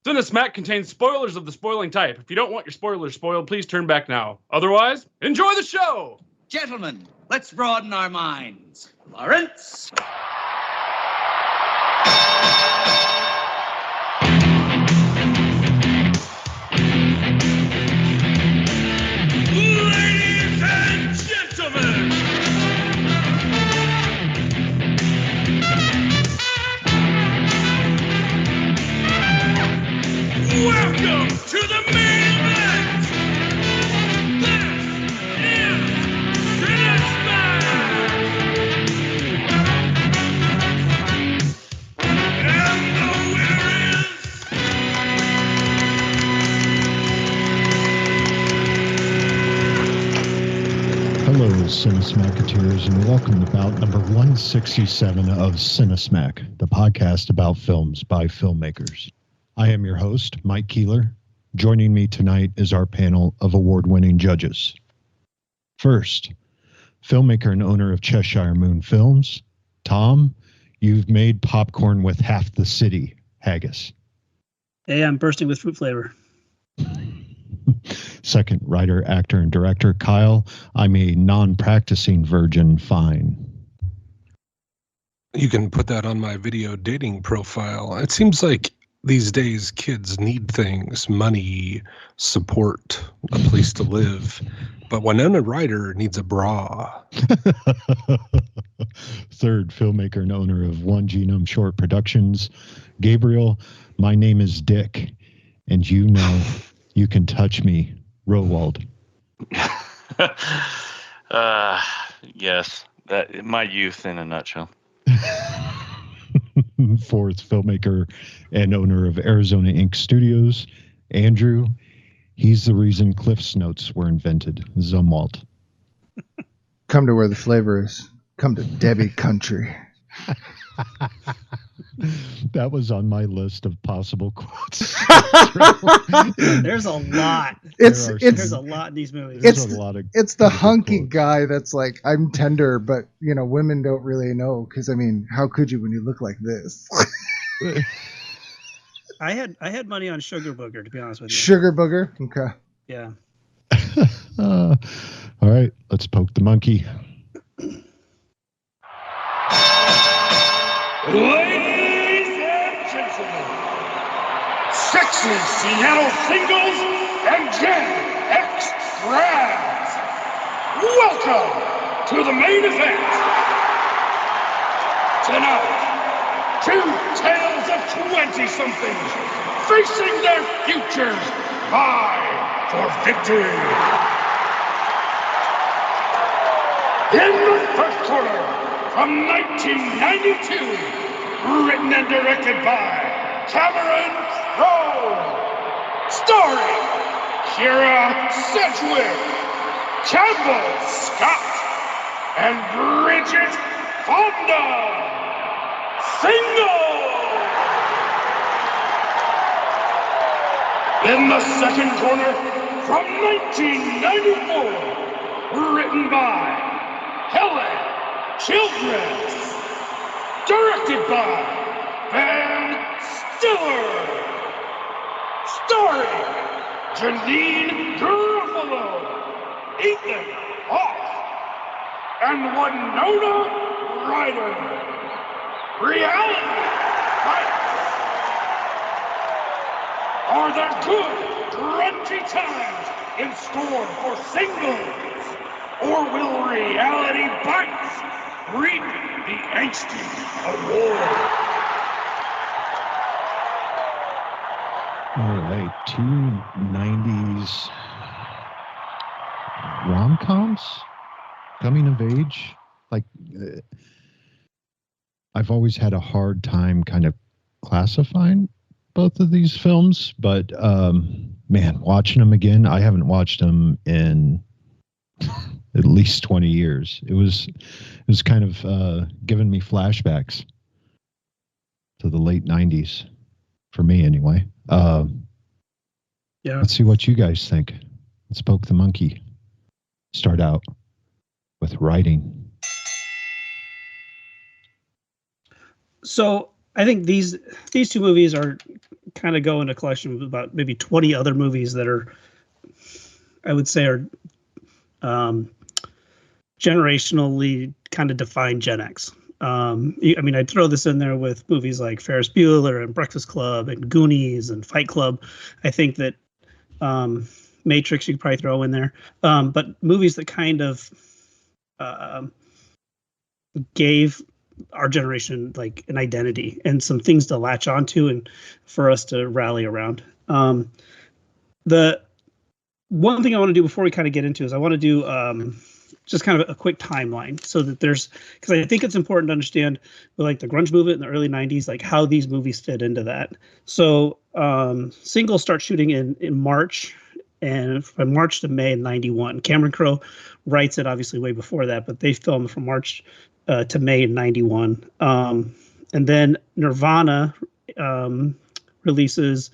Cinesmack contains spoilers of the spoiling type. If you don't want your spoilers spoiled, please turn back now. Otherwise, enjoy the show! Gentlemen, let's broaden our minds. Lawrence? Ladies and gentlemen! Welcome to the main event! This is Cinesmack! And the winner is... Hello, Cinesmacketeers, and welcome to bout number 167 of Cinesmack, the podcast about films by filmmakers. I am your host, Mike Keeler. Joining me tonight is our panel of award-winning judges. First, filmmaker and owner of Cheshire Moon Films, Tom. You've made popcorn with half the city, haggis. Hey, I'm bursting with fruit flavor. Second, writer, actor, and director, Kyle. I'm a non-practicing virgin, fine. You can put that on my video dating profile. It seems like these days kids need things, money, support, a place to live. But Winona Ryder needs a bra. Third, filmmaker and owner of One Genome Short Productions, Gabriel. My name is Dick, and you know you can touch me, Rowald. Yes, that my youth in a nutshell. Fourth, filmmaker and owner of Arizona Ink Studios, Andrew. He's the reason Cliff's Notes were invented, Zumwalt. Come to where the flavor is. Come to Debbie Country. That was on my list of possible quotes. There's a lot. There's a lot in these movies. It's the hunky guy that's like, I'm tender, but you know, women don't really know, because I mean, how could you when you look like this? I had money on Sugar Booger, to be honest with you. Sugar Booger? Okay. Yeah. All right, let's poke the monkey. Ladies and gentlemen, sexy Seattle singles and Gen X grads, welcome to the main event. Tonight, two tales of 20-somethings facing their futures, vying for victory. In the first quarter, from 1992, written and directed by Cameron Crowe, starring Kira Sedgwick, Campbell Scott, and Bridget Fonda. Single! In the second corner, from 1994, written by Helen Childress, directed by Ben Stiller, starring Janine Garofalo, Ethan Hawke, and Winona Ryder. Reality Bites. Are there good, grungy times in store for singles? Or will Reality Bites reap the angsty award? All right, two 90s rom-coms, coming of age. Like, I've always had a hard time kind of classifying both of these films, but man, watching them again, I haven't watched them in at least 20 years. It was kind of giving me flashbacks to the late 90s, for me anyway. Yeah. Let's see what you guys think. Let's poke the monkey. Start out with writing. So I think these two movies are kind of go into a collection of about maybe 20 other movies that are, I would say, are generationally kind of defined Gen X. I mean, I'd throw this in there with movies like Ferris Bueller and Breakfast Club and Goonies and Fight Club. I think that Matrix you could probably throw in there. But movies that kind of gave our generation like an identity and some things to latch onto and for us to rally around. The one thing I want to do before we kind of get into is I want to do just kind of a quick timeline so that because I think it's important to understand like the grunge movement in the early 90s, like how these movies fit into that. So Singles start shooting in March, and from March to May in 91. Cameron Crowe writes it obviously way before that, but they filmed from March to May in 91. And then Nirvana releases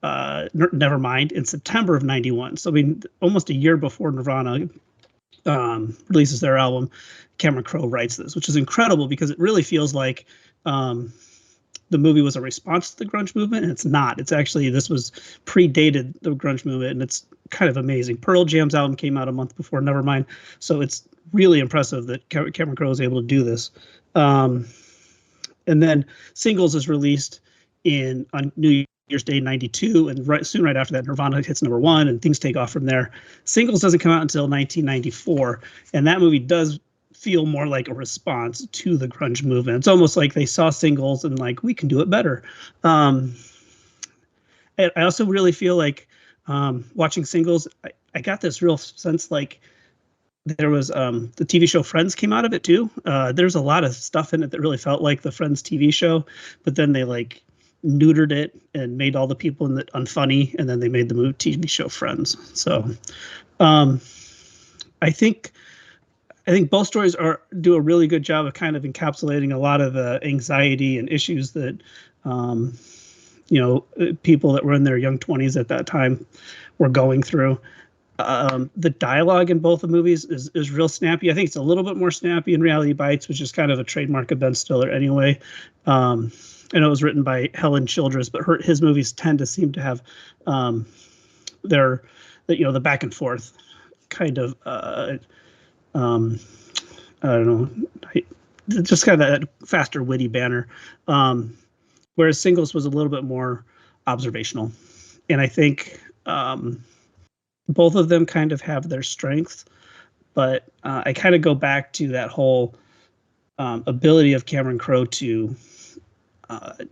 Nevermind in September of 91. So I mean, almost a year before Nirvana releases their album, Cameron Crowe writes this, which is incredible because it really feels like the movie was a response to the grunge movement, and it's not. It's actually, this was predated the grunge movement, and it's kind of amazing. Pearl Jam's album came out a month before Nevermind, so it's really impressive that Cameron Crowe was able to do this. And then Singles is released on New Year's Day 92, and right after that Nirvana hits #1 and things take off from there. Singles doesn't come out until 1994, and that movie does feel more like a response to the grunge movement. It's almost like they saw Singles and like, we can do it better. And I also really feel like watching Singles, I got this real sense like there was the TV show Friends came out of it too. There's a lot of stuff in it that really felt like the Friends TV show, but then they like neutered it and made all the people in it unfunny, and then they made the TV show Friends. So I think both stories do a really good job of kind of encapsulating a lot of the anxiety and issues that people that were in their young 20s at that time were going through. The dialogue in both the movies is real snappy. I think it's a little bit more snappy in Reality Bites, which is kind of a trademark of Ben Stiller anyway. I know it was written by Helen Childress, but his movies tend to seem to have the back and forth kind of I don't know, just kind of that faster, witty banner. Whereas Singles was a little bit more observational, and I think both of them kind of have their strengths, but I kind of go back to that whole ability of Cameron Crowe to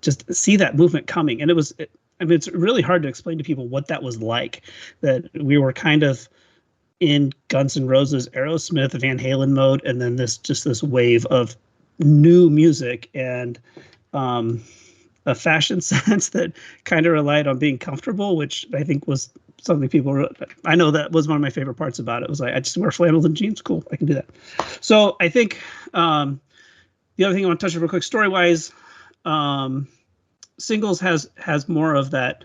just see that movement coming. And it's really hard to explain to people what that was like, that we were kind of in Guns N' Roses, Aerosmith, Van Halen mode, and then this wave of new music and a fashion sense that kind of relied on being comfortable, which I think was something I know that was one of my favorite parts about it. It was like, I just wear flannels and jeans. Cool, I can do that. So I think the other thing I want to touch on real quick, story-wise, Singles has more of that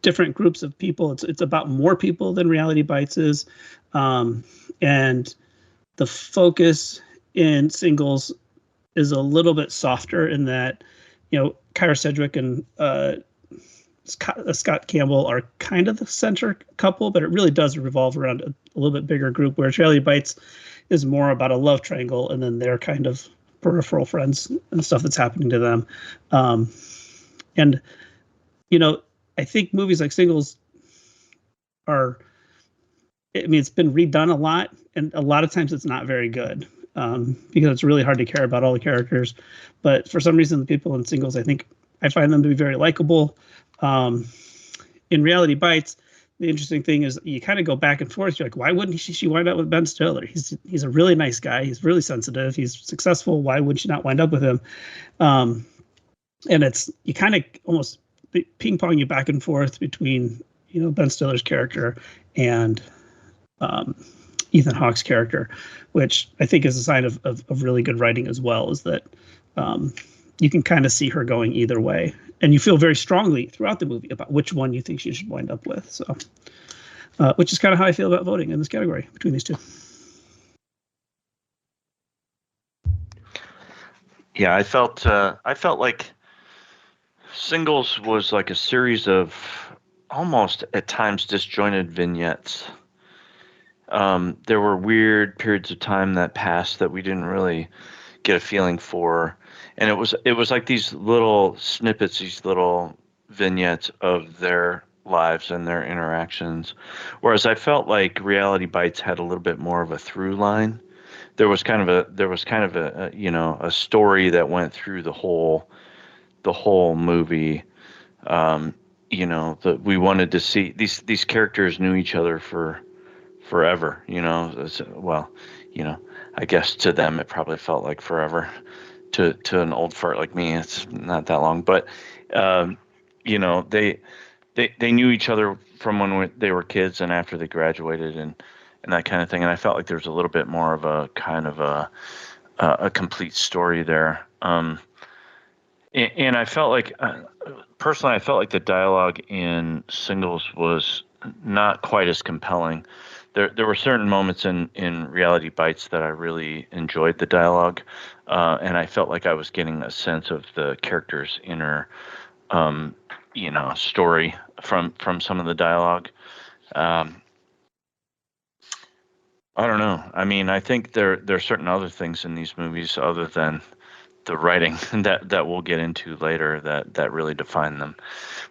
different groups of people. It's about more people than Reality Bites is, and the focus in Singles is a little bit softer in that, Kyra Sedgwick and Scott Campbell are kind of the center couple, but it really does revolve around a little bit bigger group, whereas Reality Bites is more about a love triangle and then their kind of peripheral friends and stuff that's happening to them. I think movies like Singles it's been redone a lot, and a lot of times it's not very good because it's really hard to care about all the characters. But for some reason, the people in Singles, I find them to be very likable. In Reality Bites, the interesting thing is you kind of go back and forth. You're like, why wouldn't she wind up with Ben Stiller? He's a really nice guy. He's really sensitive. He's successful. Why would she not wind up with him? And you kind of almost ping pong you back and forth between, Ben Stiller's character and Ethan Hawke's character, which I think is a sign of really good writing as well, is that you can kind of see her going either way. And you feel very strongly throughout the movie about which one you think she should wind up with. So, which is kind of how I feel about voting in this category between these two. Yeah, I felt like Singles was like a series of almost at times disjointed vignettes. There were weird periods of time that passed that we didn't really get a feeling for, and it was like these little snippets, these little vignettes of their lives and their interactions. Whereas I felt like Reality Bites had a little bit more of a through line. There was kind of a you know, a story that went through the whole movie. You know, that we wanted to see these characters knew each other for forever, you know. Well, you know, I guess to them it probably felt like forever. To an old fart like me, it's not that long. But you know, they knew each other from when they were kids and after they graduated and that kind of thing. And I felt like there was a little bit more of a kind of a complete story there. And I felt like, personally, I felt like the dialogue in Singles was not quite as compelling. There were certain moments in Reality Bites that I really enjoyed the dialogue, and I felt like I was getting a sense of the character's inner, you know, story from some of the dialogue. I don't know. I mean, I think there are certain other things in these movies other than the writing that we'll get into later that really define them.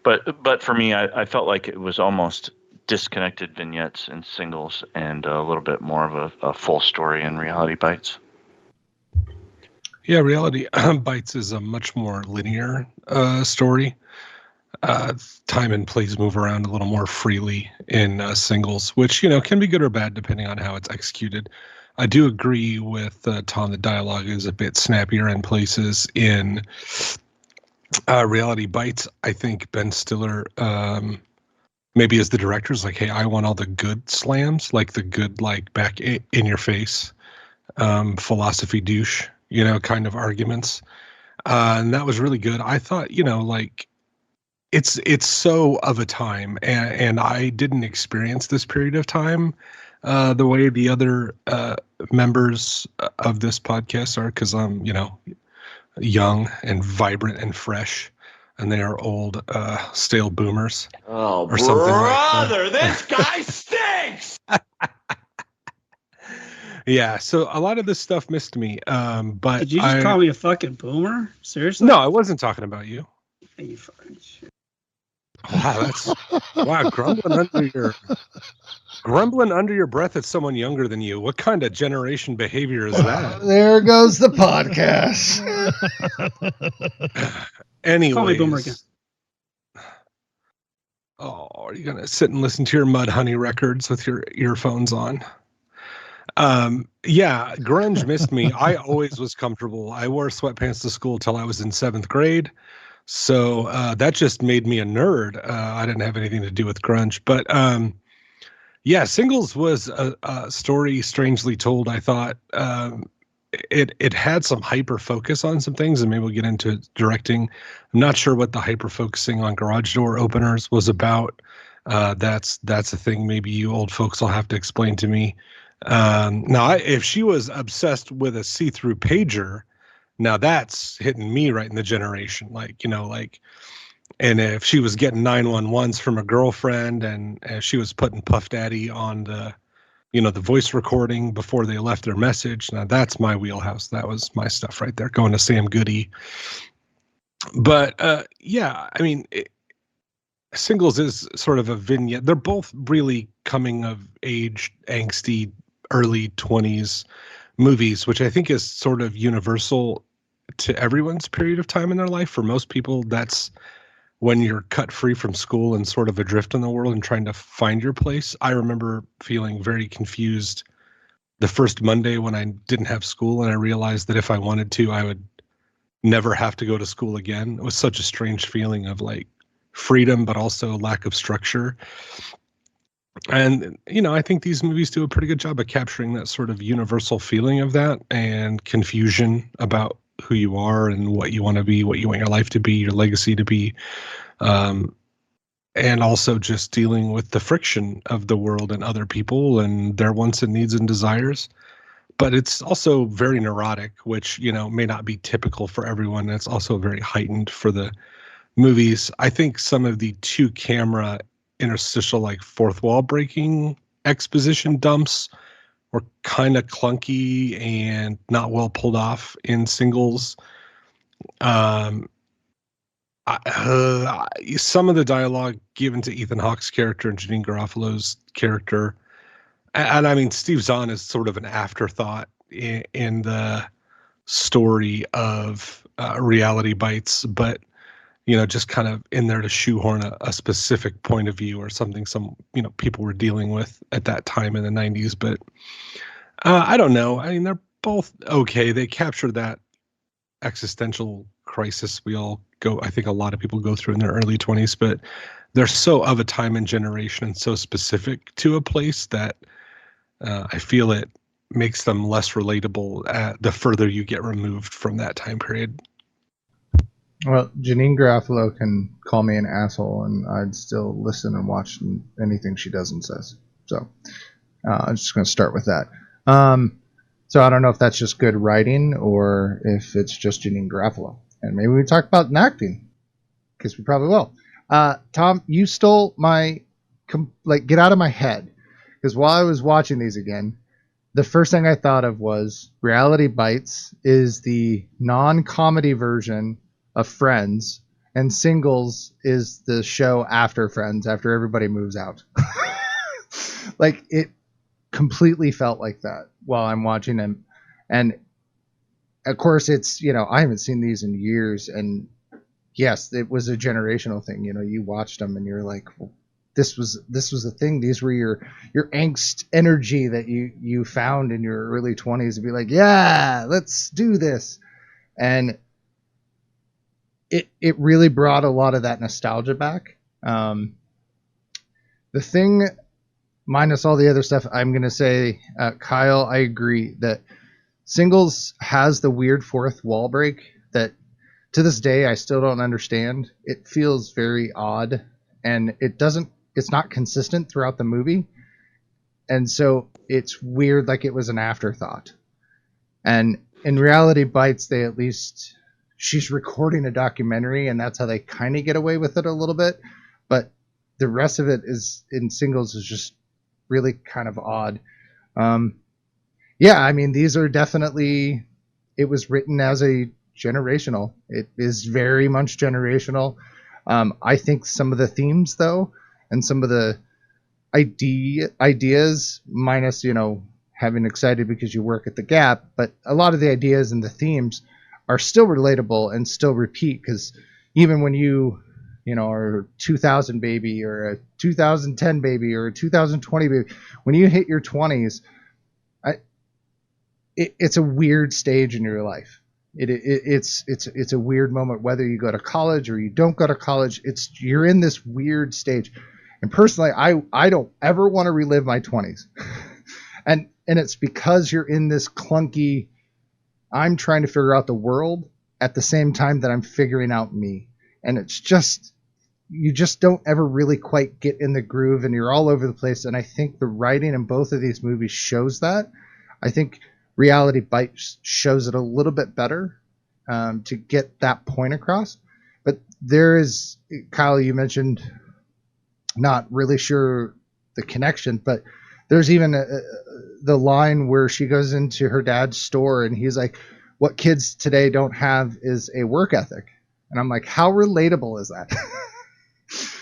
But for me, I felt like it was almost disconnected vignettes in Singles and a little bit more of a full story in Reality Bites. Yeah, Reality Bites is a much more linear story. Time and place move around a little more freely in Singles, which, you know, can be good or bad depending on how it's executed. I do agree with Tom. The dialogue is a bit snappier in places. In Reality Bites, I think Ben Stiller, maybe as the director, is like, hey, I want all the good slams, like the good, like back in your face, philosophy douche, you know, kind of arguments. And that was really good. I thought, you know, like, it's so of a time, and I didn't experience this period of time the way the other members of this podcast are, because I'm, you know, young and vibrant and fresh, and they are old, stale boomers. Oh, or something brother, like that. this guy stinks! Yeah, so a lot of this stuff missed me. But Did you just call me a fucking boomer? Seriously? No, I wasn't talking about you. You fucking shit. Wow, wow, grumbling under your breath at someone younger than you. What kind of generation behavior is that? There goes the podcast. Anyways. Call me boomer again. Oh, are you gonna sit and listen to your Mudhoney records with your earphones on? Yeah, grunge missed me. I always was comfortable. I wore sweatpants to school till I was in 7th grade. So that just made me a nerd. I didn't have anything to do with grunge. But yeah, Singles was a story strangely told. I thought it had some hyper focus on some things, and maybe we'll get into directing. I'm not sure what the hyper focusing on garage door openers was about. That's a thing maybe you old folks will have to explain to me. Now, if she was obsessed with a see-through pager, now that's hitting me right in the generation, like, you know, like, and if she was getting 911s from a girlfriend and she was putting Puff Daddy on the, you know, the voice recording before they left their message. Now that's my wheelhouse. That was my stuff right there, going to Sam Goody. But yeah, I mean, Singles is sort of a vignette. They're both really coming of age, angsty, early 20s movies, which I think is sort of universal to everyone's period of time in their life. For most people, that's when you're cut free from school and sort of adrift in the world and trying to find your place. I remember feeling very confused the first Monday when I didn't have school, and I realized that if I wanted to, I would never have to go to school again. It was such a strange feeling of like freedom, but also lack of structure. And, you know, I think these movies do a pretty good job of capturing that sort of universal feeling of that and confusion about who you are and what you want to be, what you want your life to be, your legacy to be. And also just dealing with the friction of the world and other people and their wants and needs and desires. But it's also very neurotic, which, you know, may not be typical for everyone. It's also very heightened for the movies. I think some of the 2-camera interstitial, like fourth wall breaking exposition dumps were kind of clunky and not well pulled off in Singles. Some of the dialogue given to Ethan Hawke's character and Janine Garofalo's character, and I mean, Steve Zahn is sort of an afterthought in the story of Reality Bites, but just kind of in there to shoehorn a specific point of view or something people were dealing with at that time in the 90s. But I don't know. I mean, they're both okay. They capture that existential crisis I think a lot of people go through in their early 20s, but they're so of a time and generation and so specific to a place that I feel it makes them less relatable the further you get removed from that time period. Well, Janine Garofalo can call me an asshole, and I'd still listen and watch anything she does and says. So I'm just going to start with that. So I don't know if that's just good writing or if it's just Janine Garofalo. And maybe we talk about acting, because we probably will. Tom, you stole my get out of my head, because while I was watching these again, the first thing I thought of was Reality Bites is the non-comedy version of Friends, and Singles is the show after Friends, after everybody moves out. Like, it completely felt like that while I'm watching them. And of course, it's, I haven't seen these in years, and yes, it was a generational thing. You watched them and you're like, well, this was the thing. These were your angst energy that you found in your early 20s to be like, yeah, let's do this. And it really brought a lot of that nostalgia back. The thing, minus all the other stuff, I'm going to say, Kyle, I agree that Singles has the weird fourth wall break that to this day I still don't understand. It feels very odd, and it's not consistent throughout the movie. And so it's weird, like it was an afterthought. And in Reality Bites, she's recording a documentary, and that's how they kind of get away with it a little bit. But the rest of it is in Singles is just really kind of odd. Yeah, I mean, these are definitely, it was written as a generational. It is very much generational. I think some of the themes, though, and some of the ideas, minus, having excited because you work at the Gap, but a lot of the ideas and the themes are still relatable and still repeat, because even when you are a 2000 baby or a 2010 baby or a 2020 baby, when you hit your 20s, it's a weird stage in your life. It's a weird moment, whether you go to college or you don't go to college. You're in this weird stage. And personally, I don't ever want to relive my 20s. and it's because you're in this clunky, I'm trying to figure out the world at the same time that I'm figuring out me. And it's just, you just don't ever really quite get in the groove, and you're all over the place. And I think the writing in both of these movies shows that. I think Reality Bites shows it a little bit better to get that point across. But there is, Kyle, you mentioned not really sure the connection, but there's even the line where she goes into her dad's store and he's like, what kids today don't have is a work ethic. And I'm like, how relatable is that?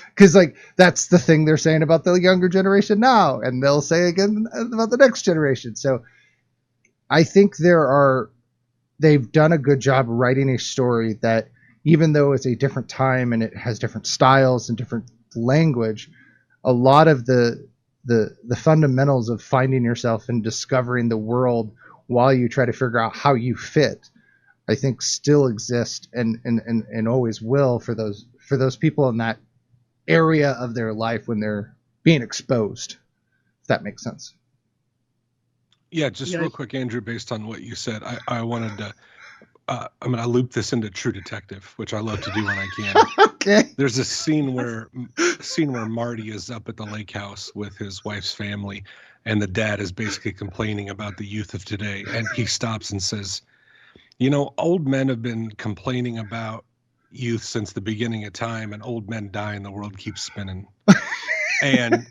Because that's the thing they're saying about the younger generation now, and they'll say again about the next generation. So I think they've done a good job writing a story that, even though it's a different time and it has different styles and different language, a lot of the fundamentals of finding yourself and discovering the world while you try to figure out how you fit, I think still exist and always will for those people in that area of their life when they're being exposed, if that makes sense. Yeah, just real quick, Andrew, based on what you said, I wanted to, I'm going to loop this into True Detective, which I love to do when I can. Okay. There's a scene where Marty is up at the lake house with his wife's family, and the dad is basically complaining about the youth of today. And he stops and says, old men have been complaining about youth since the beginning of time, and old men die and the world keeps spinning. And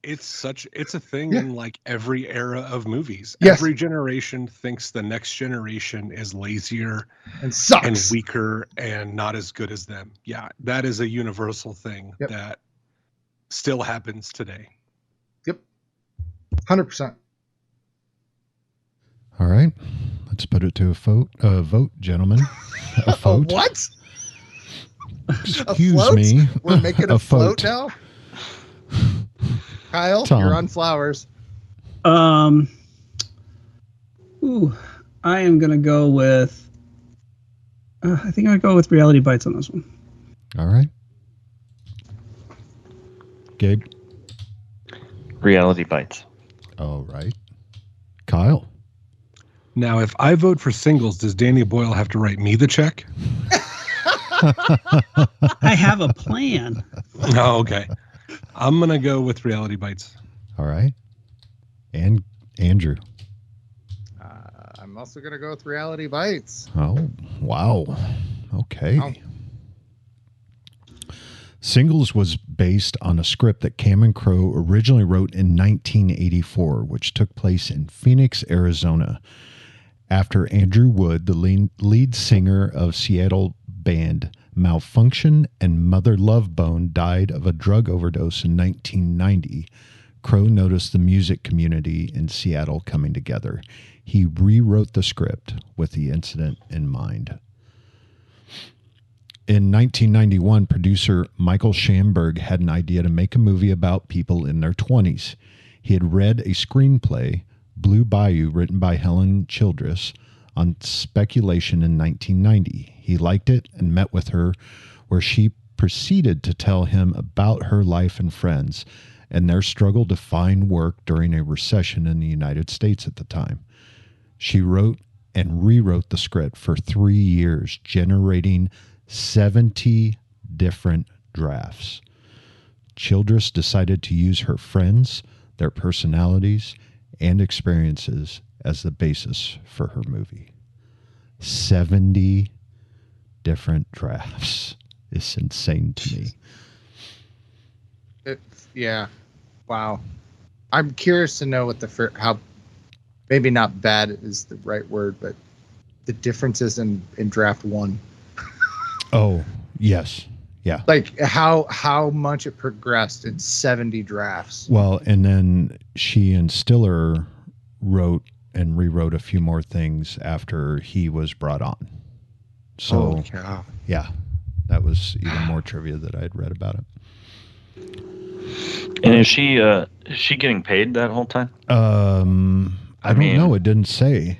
it's a thing in like every era of movies. Yes. Every generation thinks the next generation is lazier And sucks. and weaker and not as good as them. Yeah, that is a universal thing that still happens today. Yep. 100%. All right. Let's put it to a vote, gentlemen. A vote. What? Excuse A float? me. We're making a float vote. now? Kyle, Tom. you're on flowers. I am gonna go with. I think I'll go with Reality Bites on this one. All right. Gabe. Reality Bites. All right. Kyle. Now, if I vote for Singles, does Danny Boyle have to write me the check? I have a plan. Oh, okay. I'm going to go with Reality Bites. All right. And Andrew. I'm also going to go with Reality Bites. Oh, wow. Okay. Wow. Singles was based on a script that Cameron Crowe originally wrote in 1984, which took place in Phoenix, Arizona. After Andrew Wood, the lead singer of Seattle band Malfunction and Mother Love Bone, died of a drug overdose in 1990, Crowe noticed the music community in Seattle coming together. He rewrote the script with the incident in mind. In 1991, producer Michael Schamberg had an idea to make a movie about people in their 20s. He had read a screenplay, Blue Bayou, written by Helen Childress, on speculation in 1990. He liked it and met with her, where she proceeded to tell him about her life and friends and their struggle to find work during a recession in the United States at the time. She wrote and rewrote the script for 3 years, generating 70 different drafts. Childress decided to use her friends, their personalities, and experiences as the basis for her movie. 70 different drafts is insane to me. Yeah. Wow. I'm curious to know what how, maybe not bad is the right word, but the differences in draft one. Oh, yes. Yeah. Like how much it progressed in 70 drafts. Well, and then she and Stiller wrote and rewrote a few more things after he was brought on. So, yeah, that was even more trivia that I had read about it. And is she getting paid that whole time? I don't know. It didn't say.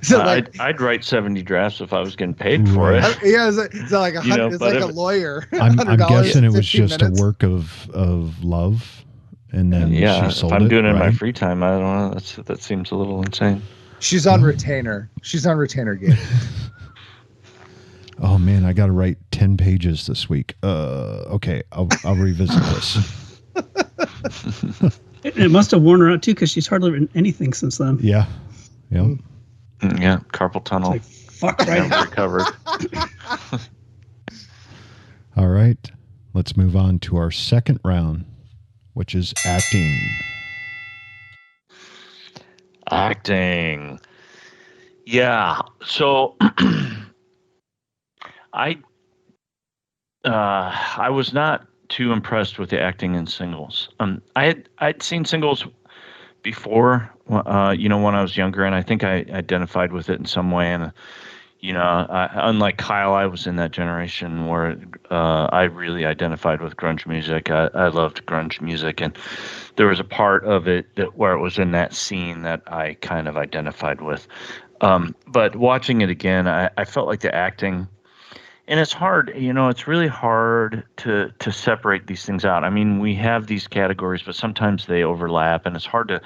So I'd write 70 drafts if I was getting paid for it. Yeah, it's like a lawyer. I'm guessing it was just minutes. a work of love, and then she sold if I'm it, doing it in my right? free time, I don't know. That seems a little insane. She's on retainer. She's on retainer, Gabe. Oh man, I got to write 10 pages this week. Okay, I'll revisit this. It must have worn her out too, because she's hardly written anything since then. Yeah. Yeah, carpal tunnel. Like, fuck right. Never recovered. All right, let's move on to our second round, which is acting. Acting. Yeah. So I was not too impressed with the acting in Singles. I'd seen Singles before, when I was younger, and I think I identified with it in some way. And unlike Kyle, I was in that generation where I really identified with grunge music. I loved grunge music, and there was a part of it where it was in that scene that I kind of identified with. But watching it again, I felt like the acting, and it's hard, it's really hard to separate these things out. I mean, we have these categories, but sometimes they overlap, and it's hard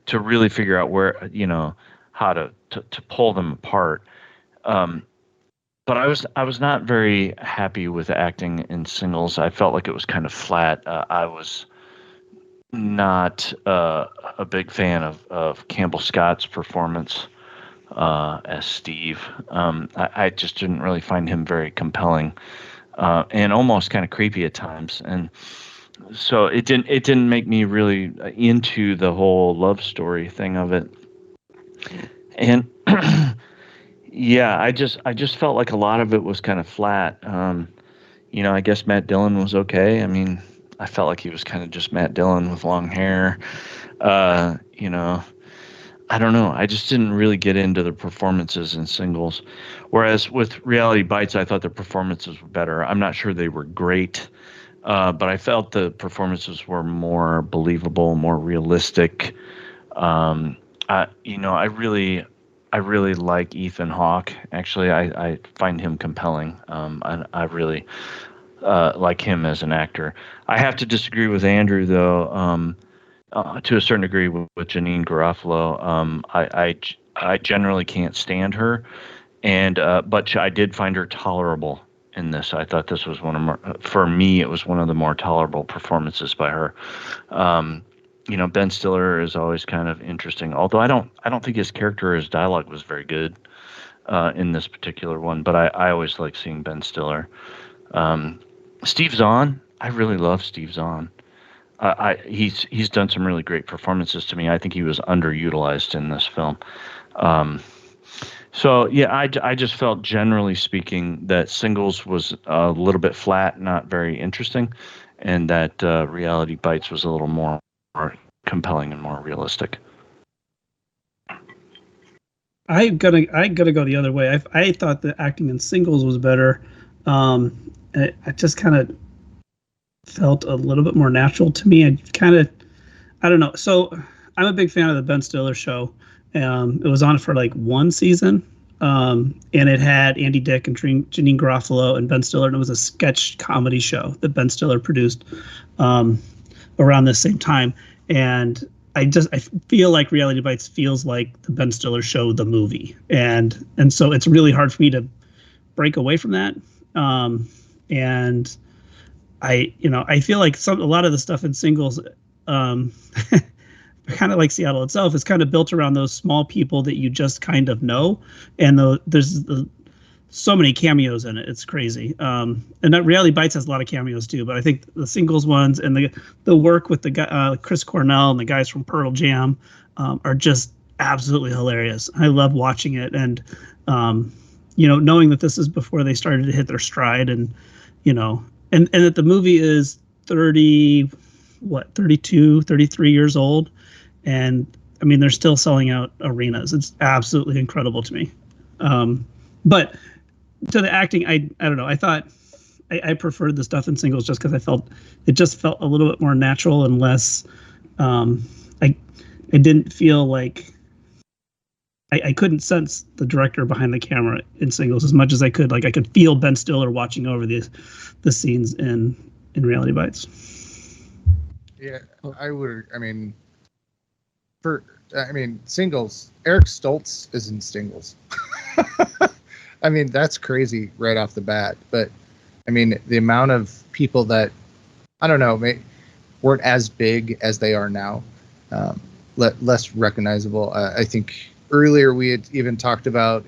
to really figure out where, how to pull them apart. But I was not very happy with the acting in Singles. I felt like it was kind of flat. I was not a big fan of Campbell Scott's performance. as Steve. I just didn't really find him very compelling, and almost kind of creepy at times. And so it didn't make me really into the whole love story thing of it. And yeah, I just felt like a lot of it was kind of flat. I guess Matt Dillon was okay. I mean, I felt like he was kind of just Matt Dillon with long hair. I don't know. I just didn't really get into the performances in Singles. Whereas with Reality Bites, I thought the performances were better. I'm not sure they were great, but I felt the performances were more believable, more realistic. I really like Ethan Hawke. Actually, I find him compelling. I really like him as an actor. I have to disagree with Andrew, though, to a certain degree with Janine Garofalo. I generally can't stand her, but I did find her tolerable in this. I thought this was for me, it was one of the more tolerable performances by her. Ben Stiller is always kind of interesting, although I don't think his character or his dialogue was very good in this particular one. But I always like seeing Ben Stiller. Steve Zahn, I really love Steve Zahn. He's done some really great performances to me. I think he was underutilized in this film. So yeah, I just felt, generally speaking, that Singles was a little bit flat, not very interesting, and that Reality Bites was a little more compelling and more realistic. I gotta go the other way. I thought the acting in Singles was better. I just kind of felt a little bit more natural to me. I don't know. So I'm a big fan of the Ben Stiller show. It was on for like one season, and it had Andy Dick and Janine Garofalo and Ben Stiller, and it was a sketch comedy show that Ben Stiller produced around the same time. And I feel like Reality Bites feels like the Ben Stiller show, the movie, and so it's really hard for me to break away from that. And I feel like a lot of the stuff in Singles, kind of like Seattle itself, is kind of built around those small people that you just kind of know, and there's so many cameos in it. It's crazy. And that Reality Bites has a lot of cameos too, but I think the Singles ones and the work with the guy, Chris Cornell and the guys from Pearl Jam, are just absolutely hilarious. I love watching it, and knowing that this is before they started to hit their stride, and and that the movie is 32, 33 years old, and I mean they're still selling out arenas. It's absolutely incredible to me. But to the acting, I don't know. I thought I preferred the stuff in Singles just because I felt it just felt a little bit more natural and less. I didn't feel like I couldn't sense the director behind the camera in Singles as much as I could. Like I could feel Ben Stiller watching over the scenes in Reality Bites. Yeah, I would. Singles. Eric Stoltz is in Singles. I mean, that's crazy right off the bat. But I mean, the amount of people that I don't know weren't as big as they are now, less recognizable. I think earlier we had even talked about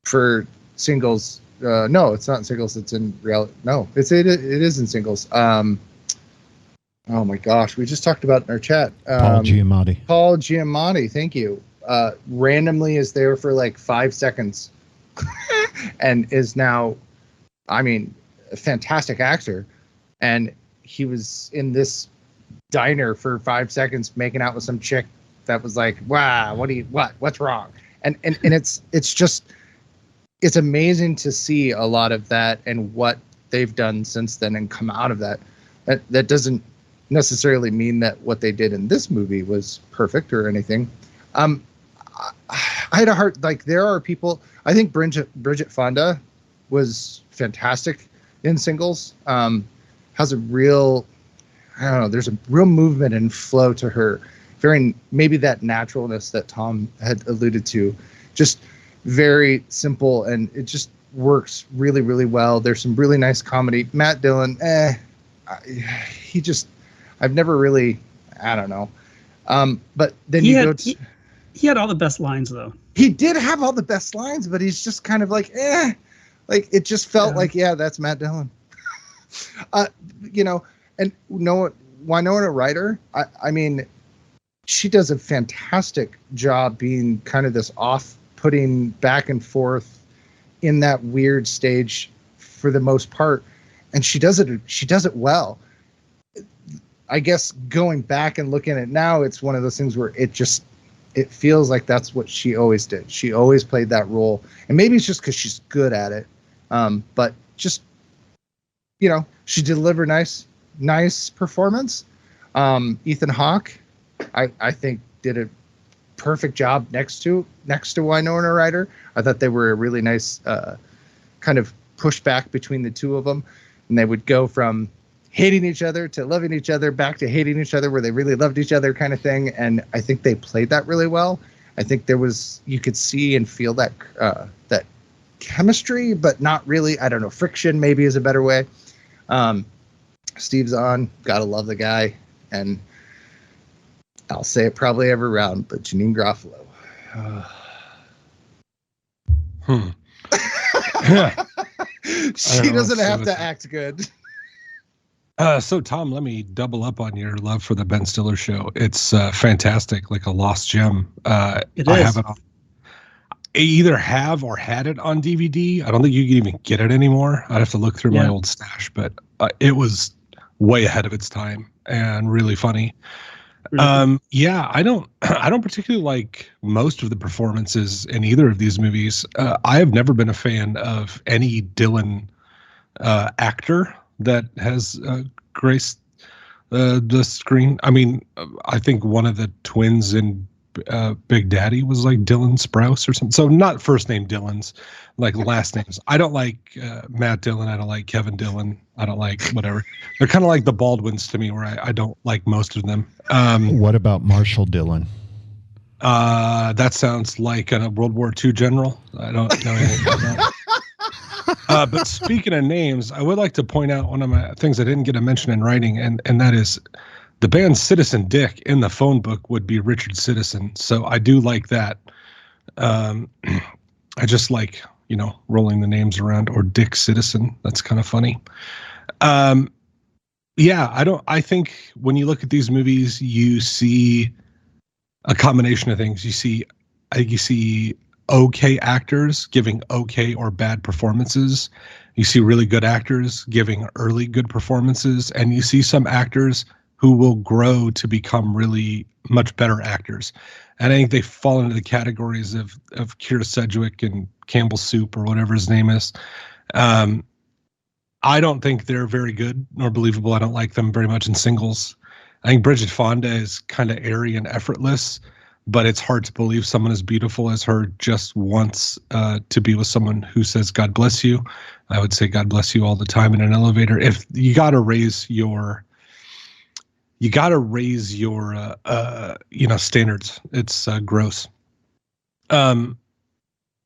for Singles. No, it's not in Singles. It's in Reality. No, it is in Singles. Oh my gosh, we just talked about it in our chat. Paul Giamatti. Paul Giamatti, thank you. Randomly is there for like 5 seconds, and is now, a fantastic actor. And he was in this diner for 5 seconds making out with some chick that was like, wow, what's wrong? And it's amazing to see a lot of that and what they've done since then and come out of that. That doesn't necessarily mean that what they did in this movie was perfect or anything. I had a hard, there are people, I think Bridget Fonda was fantastic in Singles. Has a real, there's a real movement and flow to her. Maybe that naturalness that Tom had alluded to, just very simple, and it just works really, really well. There's some really nice comedy. Matt Dillon, I've never really, But then he had all the best lines though. He did have all the best lines, but he's just kind of like, like it just felt like, that's Matt Dillon. And Winona Ryder, I mean, she does a fantastic job being kind of this off-putting back and forth in that weird stage for the most part, and she does it well. I guess going back and looking at it now, it's one of those things where it feels like that's what she always did. She always played that role, and maybe it's just because she's good at it. But just, she delivered nice performance. Ethan Hawke, I think did a perfect job next to Winona Ryder. I thought they were a really nice kind of pushback between the two of them, and they would go from hating each other to loving each other back to hating each other where they really loved each other kind of thing. And I think they played that really well. I think you could see and feel that that chemistry, but not really. I don't know, friction maybe is a better way. Steve Zahn, gotta love the guy, and I'll say it probably every round, but Janine Garofalo. She doesn't have to act good. So Tom, let me double up on your love for the Ben Stiller show. It's fantastic, like a lost gem. It is. I have it on. I either have or had it on DVD. I don't think you can even get it anymore. I'd have to look through my old stash, but it was way ahead of its time and really funny. I don't particularly like most of the performances in either of these movies. I have never been a fan of any Dylan actor that has graced the screen. I mean, I think one of the twins in Big Daddy was like Dylan Sprouse or something. So not first name Dylans, like last names. I don't like Matt Dillon. I don't like Kevin Dillon. I don't like whatever. They're kind of like the Baldwins to me, where I don't like most of them. What about Marshall Dillon? That sounds like a World War II general. I don't know anything about that. But speaking of names, I would like to point out one of my things I didn't get a mention in writing, and that is the band Citizen Dick in the phone book would be Richard Citizen. So I do like that. I just like, rolling the names around, or Dick Citizen. That's kind of funny. I think when you look at these movies, you see a combination of things. You see okay actors giving okay or bad performances. You see really good actors giving early good performances, and you see some actors who will grow to become really much better actors. And I think they fall into the categories of Keira Sedgwick and Campbell Soup or whatever his name is. I don't think they're very good nor believable. I don't like them very much in singles. I think Bridget Fonda is kind of airy and effortless, but it's hard to believe someone as beautiful as her just wants to be with someone who says, God bless you. I would say God bless you all the time in an elevator. If you got to raise your standards. It's gross. And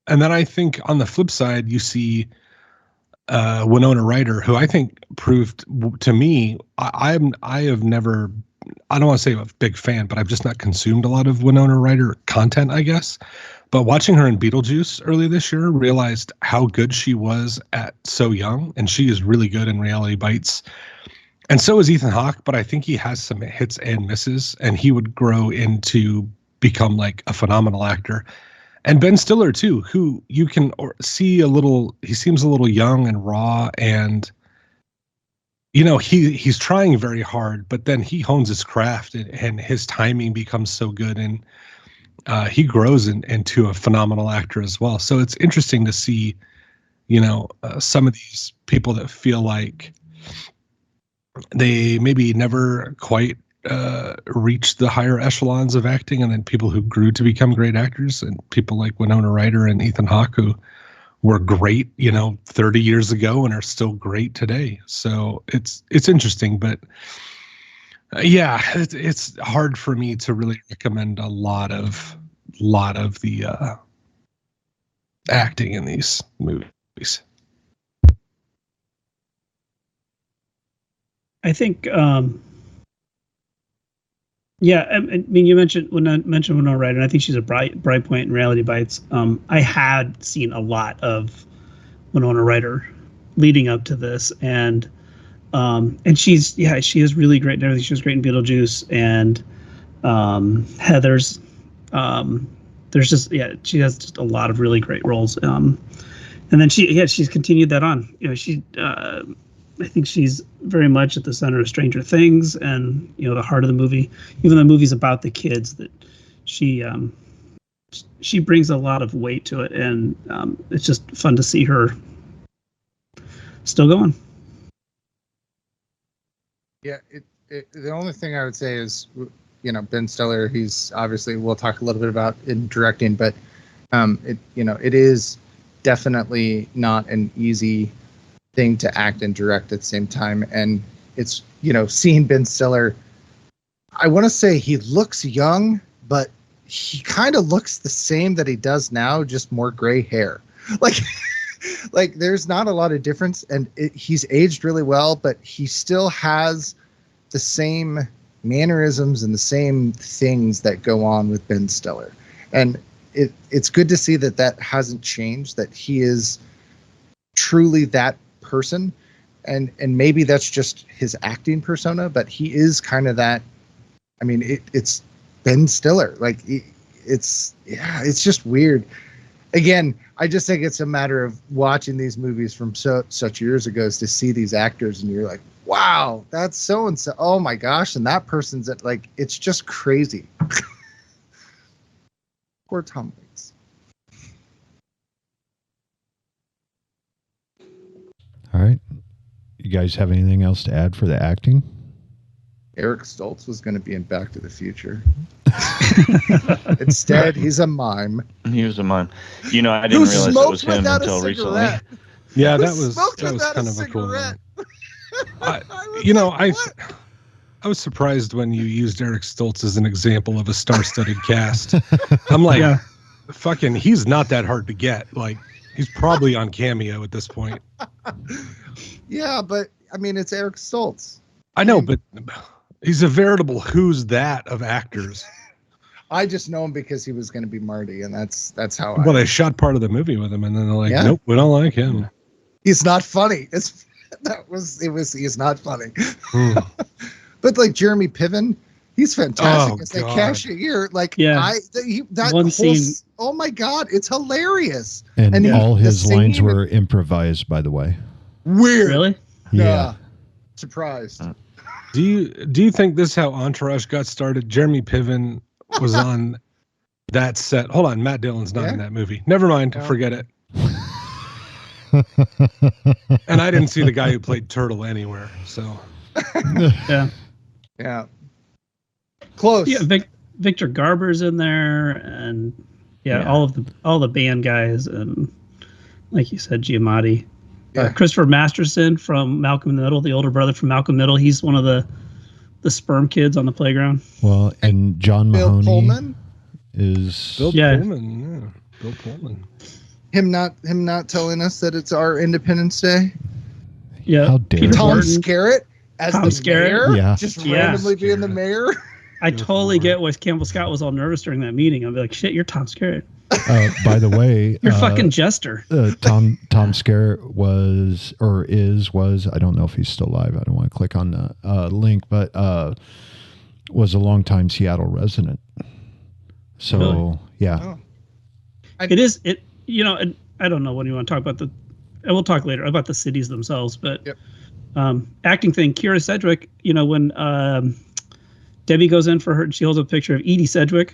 then I think on the flip side, you see Winona Ryder, who I think proved to me, I have never, I don't want to say I'm a big fan, but I've just not consumed a lot of Winona Ryder content, I guess. But watching her in Beetlejuice early this year, realized how good she was at so young, and she is really good in Reality Bites. And so is Ethan Hawke, but I think he has some hits and misses, and he would grow into become like a phenomenal actor. And Ben Stiller too, who you can see he seems a little young and raw, and he's trying very hard, but then he hones his craft, and his timing becomes so good, and he grows into a phenomenal actor as well. So it's interesting to see, some of these people that feel like they maybe never quite reached the higher echelons of acting, and then people who grew to become great actors, and people like Winona Ryder and Ethan Hawke, who were great 30 years ago and are still great today. So it's interesting, but it's hard for me to really recommend a lot of the acting in these movies. I think Yeah, I mean, you mentioned Winona Ryder, and I think she's a bright point in Reality Bites. I had seen a lot of Winona Ryder leading up to this, and she is really great in everything. She was great in Beetlejuice and Heathers. There's just she has just a lot of really great roles. And then she's continued that on. I think she's very much at the center of Stranger Things and the heart of the movie. Even though the movie's about the kids, that she brings a lot of weight to it, and it's just fun to see her still going. Yeah, the only thing I would say is, Ben Stiller, he's obviously, we'll talk a little bit about in directing, but it is definitely not an easy thing to act and direct at the same time. And it's, seeing Ben Stiller, I want to say he looks young, but he kind of looks the same that he does now, just more gray hair. Like there's not a lot of difference, and he's aged really well, but he still has the same mannerisms and the same things that go on with Ben Stiller. And it's good to see that hasn't changed, that he is truly that person. And maybe that's just his acting persona, but he is kind of that. I mean, it's Ben Stiller. Like it's just weird. Again, I just think it's a matter of watching these movies from such years ago to see these actors, and you're like, wow, that's so and so. Oh my gosh, and that person's it's just crazy. Poor Tom Waits. All right. You guys have anything else to add for the acting? Eric Stoltz was going to be in Back to the Future. Instead, he's a mime. He was a mime. I didn't realize it was him until recently. Yeah, that was kind of a cool one. I was surprised when you used Eric Stoltz as an example of a star-studded cast. I'm like, fucking, he's not that hard to get. Like, he's probably on Cameo at this point. Yeah, but I mean, it's Eric Stoltz. I know, but he's a veritable who's that of actors. I just know him because he was going to be Marty, and that's how. Well, they shot part of the movie with him, and then they're like, nope, we don't like him. He's not funny. He's not funny. But like Jeremy Piven, he's fantastic as a cashier. Scene. Oh my God, it's hilarious. And all his lines were improvised, by the way. Weird. Really? Yeah. Surprised. Do you think this is how Entourage got started? Jeremy Piven was on that set. Hold on, Matt Dillon's not in that movie. Never mind, forget it. And I didn't see the guy who played Turtle anywhere, so. Yeah. Close. Yeah, Victor Garber's in there, and all the band guys, and like you said, Giamatti. Christopher Masterson from Malcolm in the Middle, the older brother from Malcolm in the Middle. He's one of the sperm kids on the playground. Well, and John Mahoney Pullman is Bill Pullman. Yeah, Bill Pullman. Him not telling us that it's our Independence Day. Yeah. How dare Tom Skerritt as Tom the Skerritt? mayor? Yeah. Just randomly being the mayor? I totally get why Campbell Scott was all nervous during that meeting. I'll be like, shit, you're Tom Skerritt. By the way, you're fucking Jester. Tom Skerritt was I don't know if he's still alive. I don't want to click on the link, but was a longtime Seattle resident. So really? Yeah, it is. I don't know what you want to talk about. We'll talk later about the cities themselves, but acting thing. Kira Sedgwick. When Debbie goes in for her, she holds up a picture of Edie Sedgwick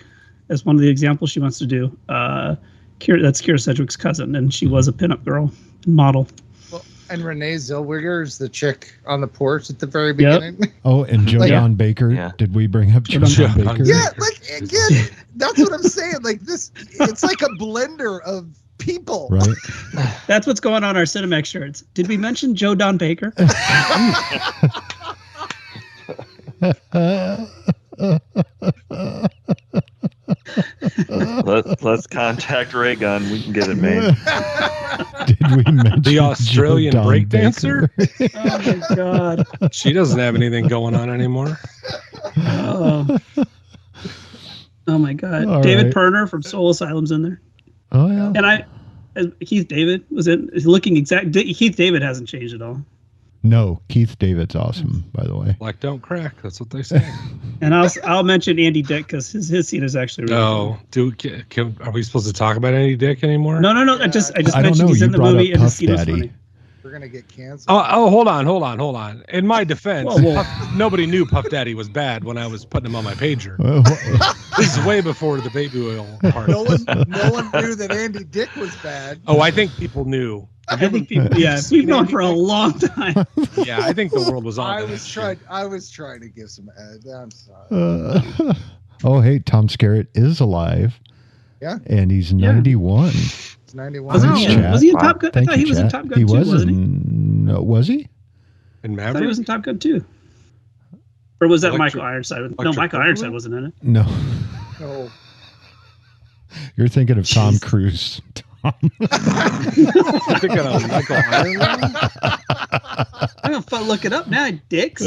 as one of the examples she wants to do. That's Kira Sedgwick's cousin, and she was a pinup girl model. Well, and Renee Zellweger is the chick on the porch at the very beginning. Oh, and Joe Don Baker. Yeah. Did we bring up Joe Don Baker? Yeah, again, that's what I'm saying. It's like a blender of people. Right. That's what's going on our Cinemax shirts. Did we mention Joe Don Baker? Let's contact Ray Gunn. We can get it made. Did we mention The Australian Joe Don breakdancer? Baker? Oh my god. She doesn't have anything going on anymore. Oh, oh my god. All David right. Perner from Soul Asylum's in there. Oh yeah. And Keith David was in. Looking exact. Keith David hasn't changed at all. No, Keith David's awesome, by the way. Black don't crack. That's what they say. And I'll mention Andy Dick because his scene is actually really No, are we supposed to talk about Andy Dick anymore? No. I just mentioned he's in the movie and his scene was funny. We're gonna get canceled. Oh, hold on. In my defense, Whoa. nobody knew Puff Daddy was bad when I was putting him on my pager. This is way before the baby oil part. No one knew that Andy Dick was bad. Oh, I think people knew. I think we've known for a long time. Yeah, I think the world was on. I was trying to give some ed. I'm sorry. Oh, hey, Tom Skerritt is alive. Yeah. And he's 91. It's 91. Was he in Wow. Top Gun? I Thank thought you, he was in chat. Top Gun too, wasn't he? No, was he? In I thought he Maverick? was in Top Gun too. Or was that Electric- Michael Ironside? No, Electric Michael Boogaloo? Ironside wasn't in it. No. No. You're thinking of Tom Jeez. Cruise. Tom. I think of Michael Iron. I'm gonna look it up now, dicks.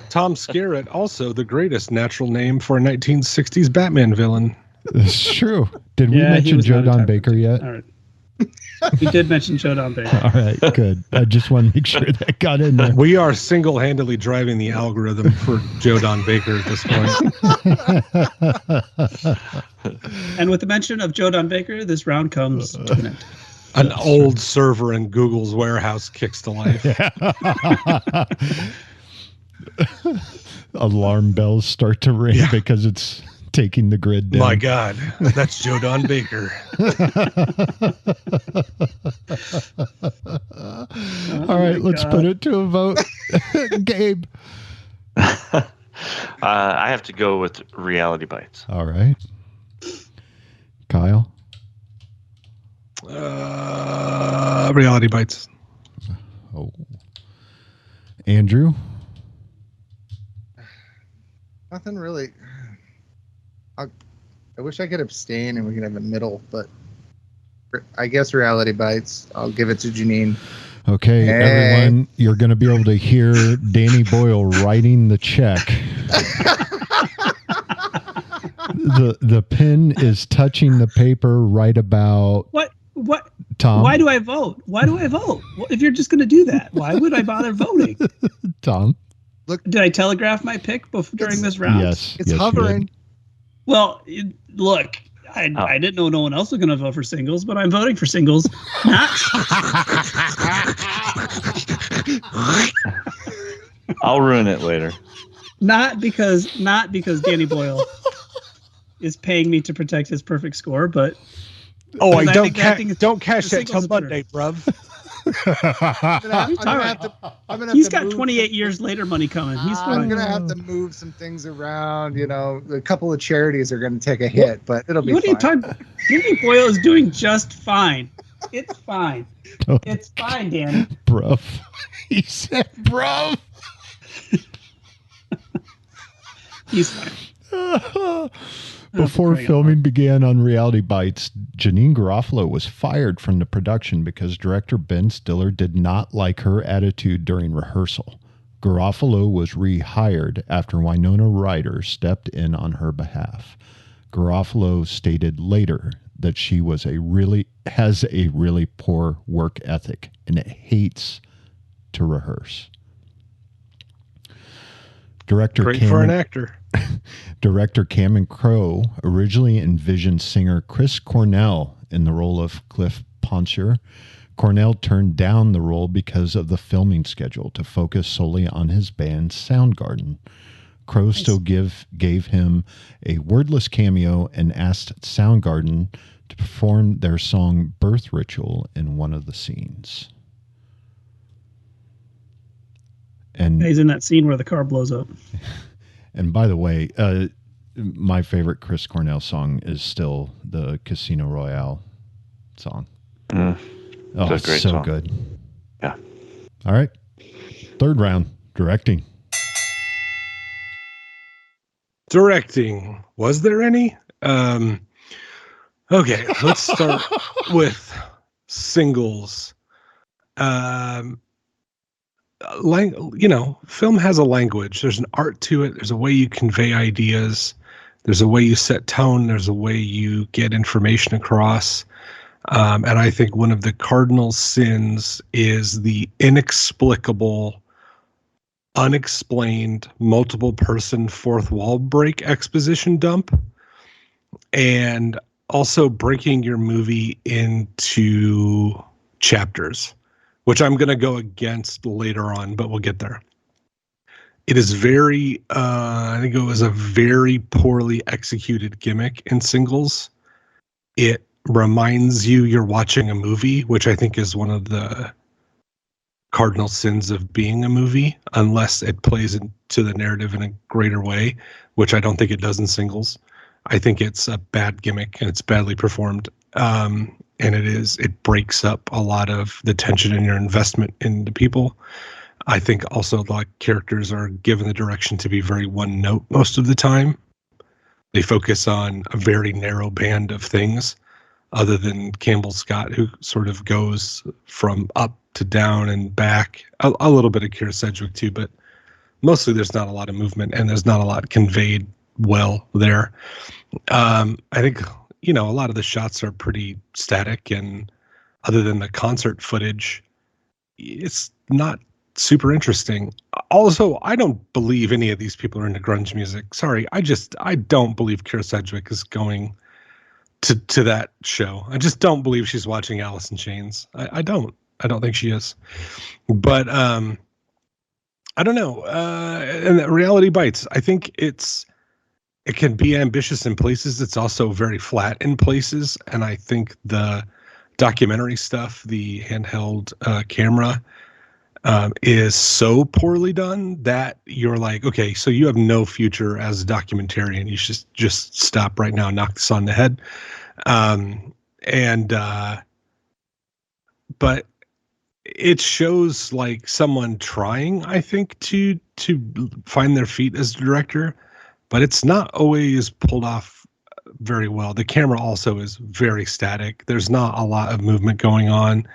Tom Skerritt, also the greatest natural name for a 1960s Batman villain. It's true. Did we Yeah, he mention was Joe not in Don Top Gun Baker too. yet? All right. We did mention Joe Don Baker. All right, good. I just want to make sure that got in there. We are single-handedly driving the algorithm for Joe Don Baker at this point. And with the mention of Joe Don Baker, this round comes to an end. An old server in Google's warehouse kicks to life. Alarm bells start to ring because it's taking the grid down. My God, that's Joe Don Baker. All right, let's put it to a vote. Gabe. I have to go with Reality Bites. All right. Kyle. Reality Bites. Oh. Andrew. Nothing really. I wish I could abstain and we could have a middle, but I guess Reality Bites. I'll give it to Janine. Okay, Hey. everyone, you're going to be able to hear Danny Boyle writing the check. The pen is touching the paper right about What? Tom. Why do I vote? Well, if you're just going to do that, why would I bother voting? Tom. Did I telegraph my pick during this round? Yes. It's yes, you hovering. did. Well, look, I didn't know no one else was going to vote for singles, but I'm voting for singles. I'll ruin it later. Not because Danny Boyle is paying me to protect his perfect score, but Oh, I I don't think acting is- don't cash the that till singles is better. Monday, bruv. I'm gonna he's have to got move 28 years later money coming. He's I'm fine. gonna have to move some things around. You know, a couple of charities are gonna take a hit, but it'll be What are you fine. talking? Danny Boyle is doing just fine. It's fine. It's fine, Danny. Bruv. He said bruv. He's fine. Before crying out filming began on Reality Bites, Janine Garofalo was fired from the production because director Ben Stiller did not like her attitude during rehearsal. Garofalo was rehired after Winona Ryder stepped in on her behalf. Garofalo stated later that she has a really poor work ethic and hates to rehearse. Great for an actor. Director Cameron Crowe originally envisioned singer Chris Cornell in the role of Cliff Poncher. Cornell turned down the role because of the filming schedule to focus solely on his band Soundgarden. Crowe still gave him a wordless cameo and asked Soundgarden to perform their song Birth Ritual in one of the scenes. And He's in that scene where the car blows up. And by the way, my favorite Chris Cornell song is still the Casino Royale song. Oh, It's a great so song. good. Yeah. All right. Third round, directing. Directing. Was there any? Okay, let's start with singles. Film has a language. There's an art to it. There's a way you convey ideas. There's a way you set tone. There's a way you get information across. And I think one of the cardinal sins is the inexplicable, unexplained, multiple person fourth wall break exposition dump. And also breaking your movie into chapters, which I'm going to go against later on, but we'll get there. It is very, I think it was a very poorly executed gimmick in singles. It reminds you you're watching a movie, which I think is one of the cardinal sins of being a movie, unless it plays into the narrative in a greater way, which I don't think it does in singles. I think it's a bad gimmick and it's badly performed. And it breaks up a lot of the tension in your investment in the people. I think also the characters are given the direction to be very one note most of the time. They focus on a very narrow band of things, other than Campbell Scott, who sort of goes from up to down and back. A little bit of Keira Sedgwick too, but mostly there's not a lot of movement and there's not a lot conveyed well there. I think, a lot of the shots are pretty static, and other than the concert footage, it's not super interesting. Also, I don't believe any of these people are into grunge music. Sorry, I don't believe Keira Sedgwick is going to that show. I just don't believe she's watching Alice in Chains. I don't think she is. But I don't know. And Reality Bites, I think it can be ambitious in places. It's also very flat in places. And I think the documentary stuff, the handheld camera, is so poorly done that you're like, okay, so you have no future as a documentarian. You should just stop right now and knock this on the head. But it shows like someone trying, I think, to find their feet as a director, but it's not always pulled off very well. The camera also is very static. There's not a lot of movement going on.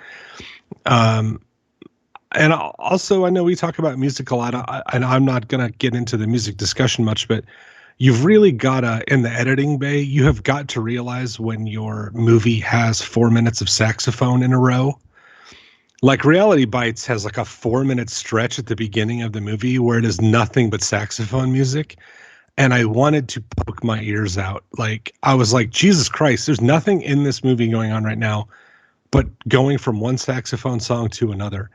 And also, I know we talk about music a lot, and I'm not going to get into the music discussion much, but you've really got to, in the editing bay, you have got to realize when your movie has 4 minutes of saxophone in a row. Like Reality Bites has like a 4-minute stretch at the beginning of the movie where it is nothing but saxophone music. And I wanted to poke my ears out. Like, I was like, Jesus Christ, there's nothing in this movie going on right now, but going from one saxophone song to another.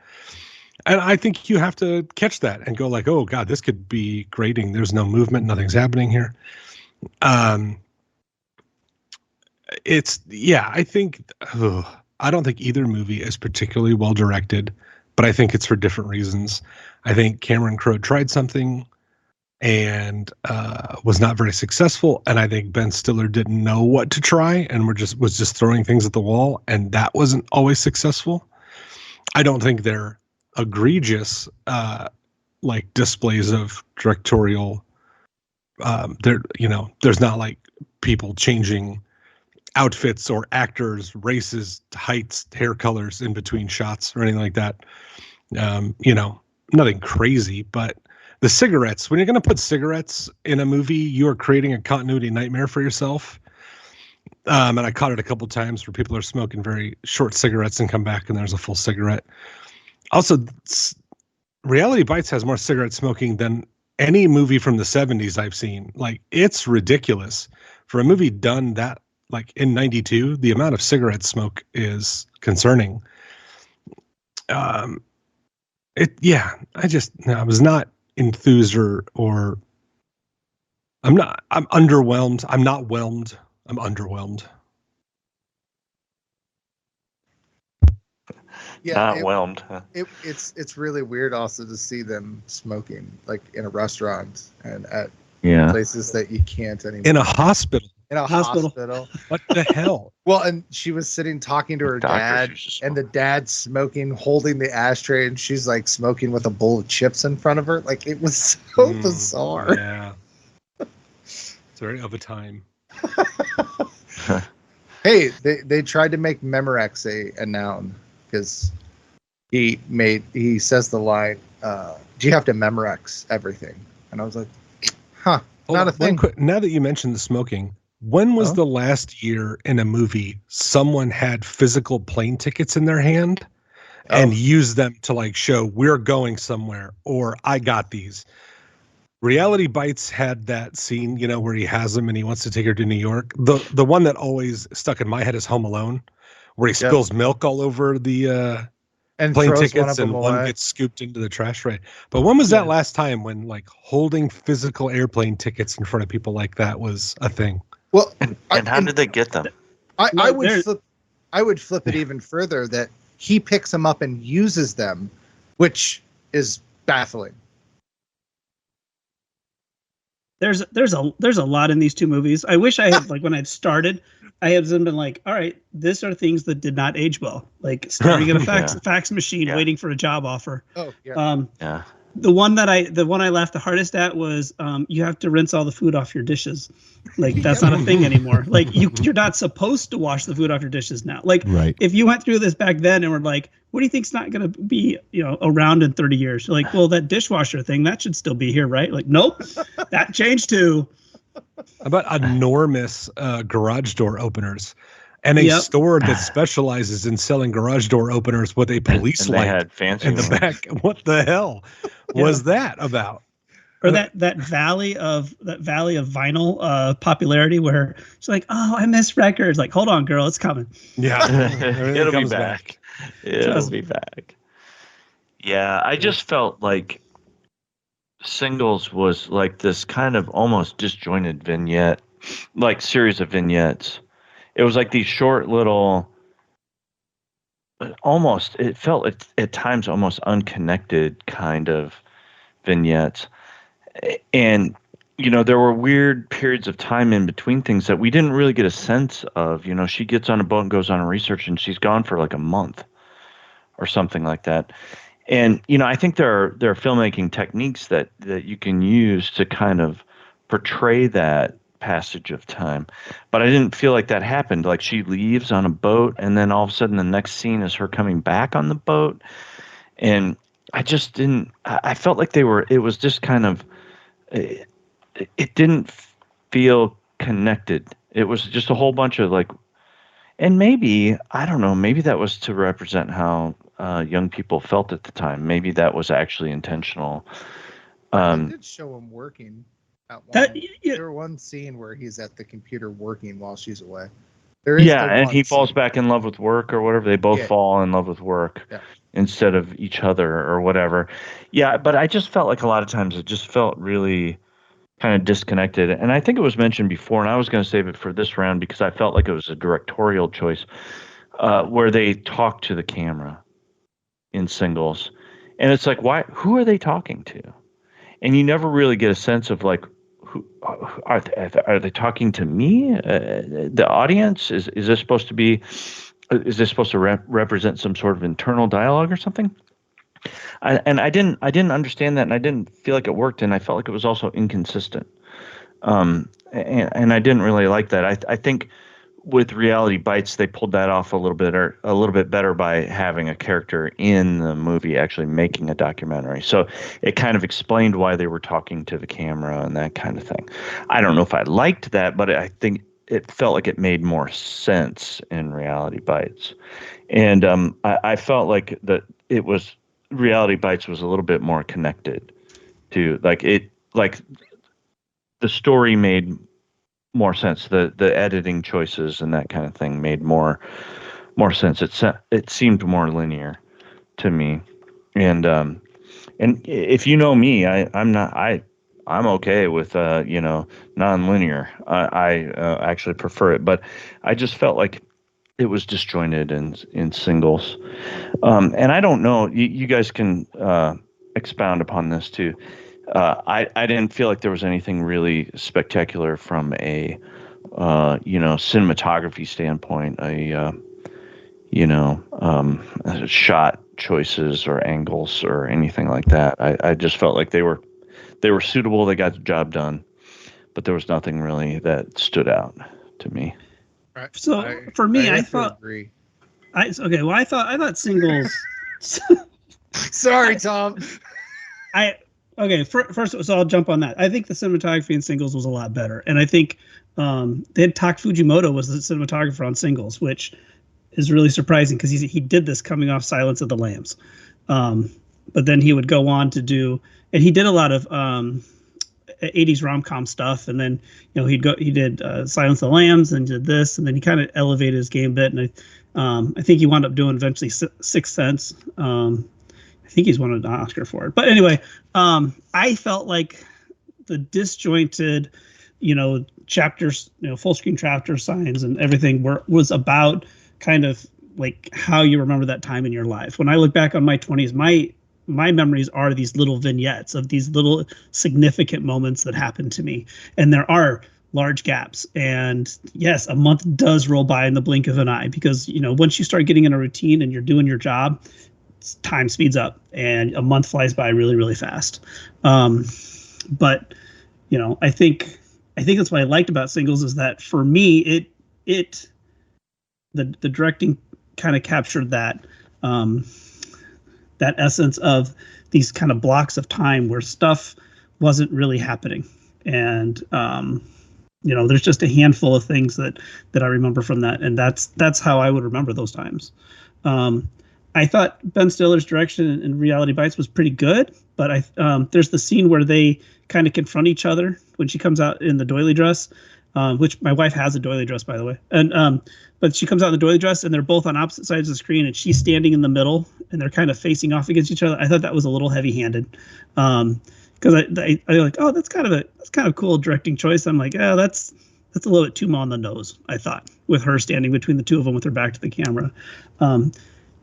And I think you have to catch that and go like, oh God, this could be grating. There's no movement. Nothing's happening here. I think, I don't think either movie is particularly well directed, but I think it's for different reasons. I think Cameron Crowe tried something and was not very successful. And I think Ben Stiller didn't know what to try and was just throwing things at the wall. And that wasn't always successful. I don't think they're egregious like displays of directorial there's not like people changing outfits or actors, races, heights, hair colors in between shots or anything like that. Nothing crazy, but the cigarettes, when you're going to put cigarettes in a movie, you are creating a continuity nightmare for yourself. And I caught it a couple times where people are smoking very short cigarettes and come back and there's a full cigarette. Also, Reality Bites has more cigarette smoking than any movie from the 70s I've seen. Like, it's ridiculous. For a movie done that, like, in 92, the amount of cigarette smoke is concerning. I was not enthused or I'm underwhelmed. I'm not whelmed. I'm underwhelmed. Yeah, not whelmed. Huh? It's really weird also to see them smoking like in a restaurant and at places that you can't anymore. In a hospital. In a hospital. What the hell? Well, and she was sitting talking to her dad, and the dad's smoking, holding the ashtray, and she's like smoking with a bowl of chips in front of her. Like, it was so bizarre. Yeah. It's very of a time. Hey, they tried to make Memorex a noun because he says the line, "Do you have to Memorex everything?" And I was like, "Huh, Hold not on, a thing." now that you mentioned the smoking, when was the last year in a movie someone had physical plane tickets in their hand and used them to like show we're going somewhere or I got these? Reality Bites had that scene, you know, where he has them and he wants to take her to New York. The one that always stuck in my head is Home Alone, where he spills milk all over the and plane throws tickets and one gets scooped into the trash, right? But when was that last time when like holding physical airplane tickets in front of people like that was a thing? Well, and how did they get them? I would flip it even further that he picks them up and uses them, which is baffling. There's a lot in these two movies. I wish I had like when I'd started, I had been like, all right, these are things that did not age well, like staring at a fax machine, waiting for a job offer. Oh yeah. The one I laughed the hardest at was you have to rinse all the food off your dishes. Like that's not a thing anymore. Like you're not supposed to wash the food off your dishes now. Like if you went through this back then and were like, what do you think's not going to be, around in 30 years? You're like, well, that dishwasher thing, that should still be here, right? Like, nope, that changed too. About enormous garage door openers and a store that specializes in selling garage door openers with a police light had fancy in the back. What the hell was that about? Or that valley of vinyl popularity where it's like, oh, I miss records. Like, hold on, girl, it's coming. Yeah, it'll be back. It'll be back. Yeah, I just felt like Singles was like this kind of almost disjointed vignette, like series of vignettes. It was like these short little, it felt at times almost unconnected kind of vignettes. And, there were weird periods of time in between things that we didn't really get a sense of. She gets on a boat and goes on a research and she's gone for like a month or something like that. And, I think there are filmmaking techniques that you can use to kind of portray that passage of time. But I didn't feel like that happened. Like she leaves on a boat and then all of a sudden the next scene is her coming back on the boat. And I just didn't, I felt like it was just kind of, it didn't feel connected. It was just a whole bunch of like, and maybe, I don't know, maybe that was to represent how young people felt at the time. Maybe that was actually intentional. They did show him working at one scene where he's at the computer working while she's away. And he falls back in love with work or whatever. They both fall in love with work instead of each other or whatever. Yeah, but I just felt like a lot of times it just felt really kind of disconnected. And I think it was mentioned before, and I was going to save it for this round because I felt like it was a directorial choice where they talk to the camera in Singles. And it's like, who are they talking to? And you never really get a sense of like, who are they talking to me? The audience? Is this supposed to represent some sort of internal dialogue or something? I didn't understand that, and I didn't feel like it worked, and I felt like it was also inconsistent. And I didn't really like that. I think with Reality Bites, they pulled that off a little bit better by having a character in the movie actually making a documentary. So it kind of explained why they were talking to the camera and that kind of thing. I don't know if I liked that, but I think it felt like it made more sense in Reality Bites. And I felt like that it was Reality Bites was a little bit more connected to the story made more sense. The editing choices and that kind of thing made more sense. It seemed more linear to me. And if you know me, I'm okay with non-linear. I actually prefer it, but I just felt like it was disjointed in Singles. And I don't know, you guys can expound upon this too. I didn't feel like there was anything really spectacular from a cinematography standpoint, shot choices or angles or anything like that. I just felt like they were suitable. They got the job done, but there was nothing really that stood out to me. So for me, I have to thought agree. I thought Singles. Sorry, Tom. First, so I'll jump on that. I think the cinematography in Singles was a lot better, and I think they had Fujimoto was the cinematographer on Singles, which is really surprising because he did this coming off Silence of the Lambs, but then he would go on to do, and he did a lot of 80s rom-com stuff, and then he did Silence of the Lambs and did this, and then he kind of elevated his game a bit, and I think he wound up doing eventually Sixth Sense. I think he's won an Oscar for it. But anyway, I felt like the disjointed, chapters, full screen chapter signs and everything was about kind of like how you remember that time in your life. When I look back on my 20s, my memories are these little vignettes of these little significant moments that happened to me. And there are large gaps. And yes, a month does roll by in the blink of an eye because, once you start getting in a routine and you're doing your job, time speeds up and a month flies by really, really fast. But I think that's what I liked about Singles is that for me, the directing kind of captured that essence of these kind of blocks of time where stuff wasn't really happening. And, there's just a handful of things that I remember from that. And that's how I would remember those times. I thought Ben Stiller's direction in Reality Bites was pretty good, but there's the scene where they kind of confront each other when she comes out in the doily dress, which my wife has a doily dress, by the way. And but she comes out in the doily dress and they're both on opposite sides of the screen and she's standing in the middle and they're kind of facing off against each other. I thought that was a little heavy-handed because I like, oh, that's kind of cool directing choice. I'm like, oh, that's a little bit too on the nose, I thought, with her standing between the two of them with her back to the camera.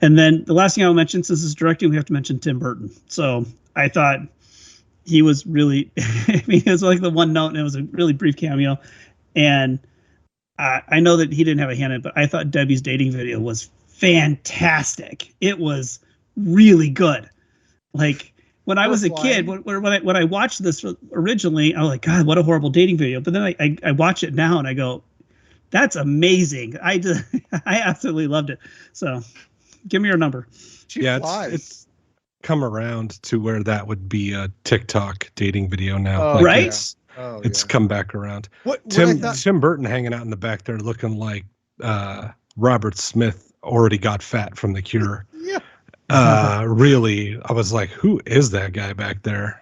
And then the last thing I'll mention, since it's directing, we have to mention Tim Burton. So I thought he was really, it was like the one note and it was a really brief cameo. And I know that he didn't have a hand in it, but I thought Debbie's dating video was fantastic. It was really good. Like when I was a kid, when I watched this originally, I was like, God, what a horrible dating video. But then I watch it now and I go, that's amazing. I absolutely loved it. So give me your number. It's come around to where that would be a TikTok dating video now. Oh, right? It's come back around. Tim Burton hanging out in the back there looking like Robert Smith already got fat from The Cure. Yeah. Really, I was like, who is that guy back there?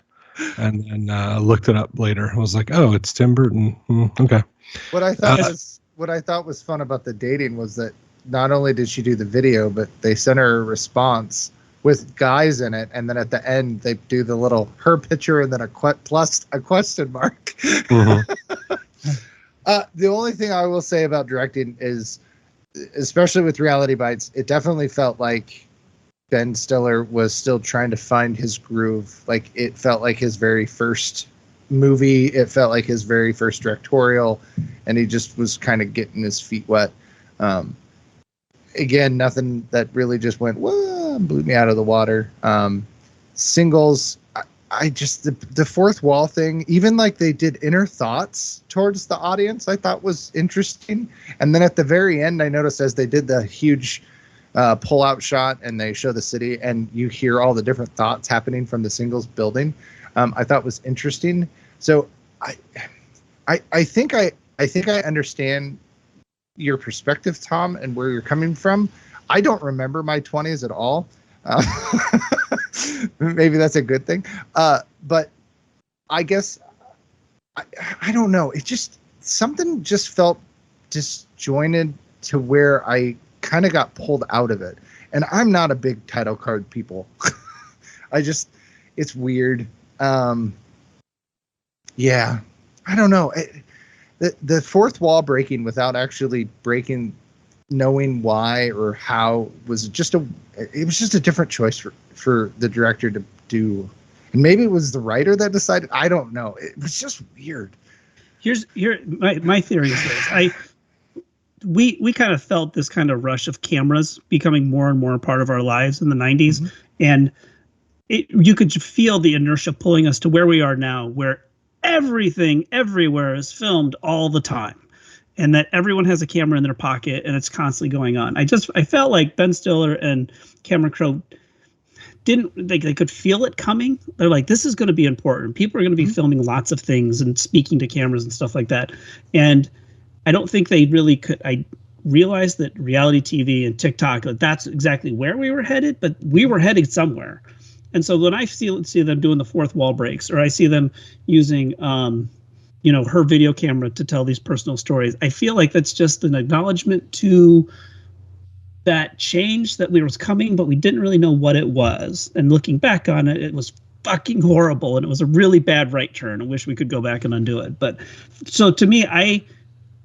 And then I looked it up later. I was like, oh, it's Tim Burton. Okay. What I thought was fun about the dating was that not only did she do the video, but they sent her a response with guys in it, and then at the end they do the little her picture and then a question mark. Mm-hmm. The only thing I will say about directing is, especially with Reality Bites, it definitely felt like Ben Stiller was still trying to find his groove. Like it felt like his very first movie. It felt like his very first directorial, and he just was kind of getting his feet wet. Again, nothing that really just went, whoa, blew me out of the water. Singles, I just, the fourth wall thing, even like they did inner thoughts towards the audience, I thought was interesting. And then at the very end, I noticed as they did the huge pull-out shot and they show the city and you hear all the different thoughts happening from the Singles building, I thought was interesting. So I think I understand your perspective, Tom, and where you're coming from. I don't remember my 20s at all. Maybe that's a good thing. But I guess I don't know. It just, something just felt disjointed to where I kind of got pulled out of it. And I'm not a big title card people. It's weird. Yeah, I don't know. The fourth wall breaking without actually breaking, knowing why or how, was just a different choice for the director to do. And maybe it was the writer that decided. I don't know. It was just weird. My theory is this. We kind of felt this kind of rush of cameras becoming more and more a part of our lives in the 90s. Mm-hmm. And you could feel the inertia pulling us to where we are now, where everything everywhere is filmed all the time. and that everyone has a camera in their pocket and it's constantly going on. I felt like Ben Stiller and Cameron Crowe they could feel it coming. They're like, this is going to be important. People are going to be filming lots of things and speaking to cameras and stuff like that. And I don't think they really could. I realized that reality TV and TikTok, that's exactly where we were headed, but we were headed somewhere. And so when I see them doing the fourth wall breaks, or I see them using, her video camera to tell these personal stories, I feel like that's just an acknowledgement to that change that was coming, but we didn't really know what it was. And looking back on it, it was fucking horrible, and it was a really bad right turn. I wish we could go back and undo it. But so to me, I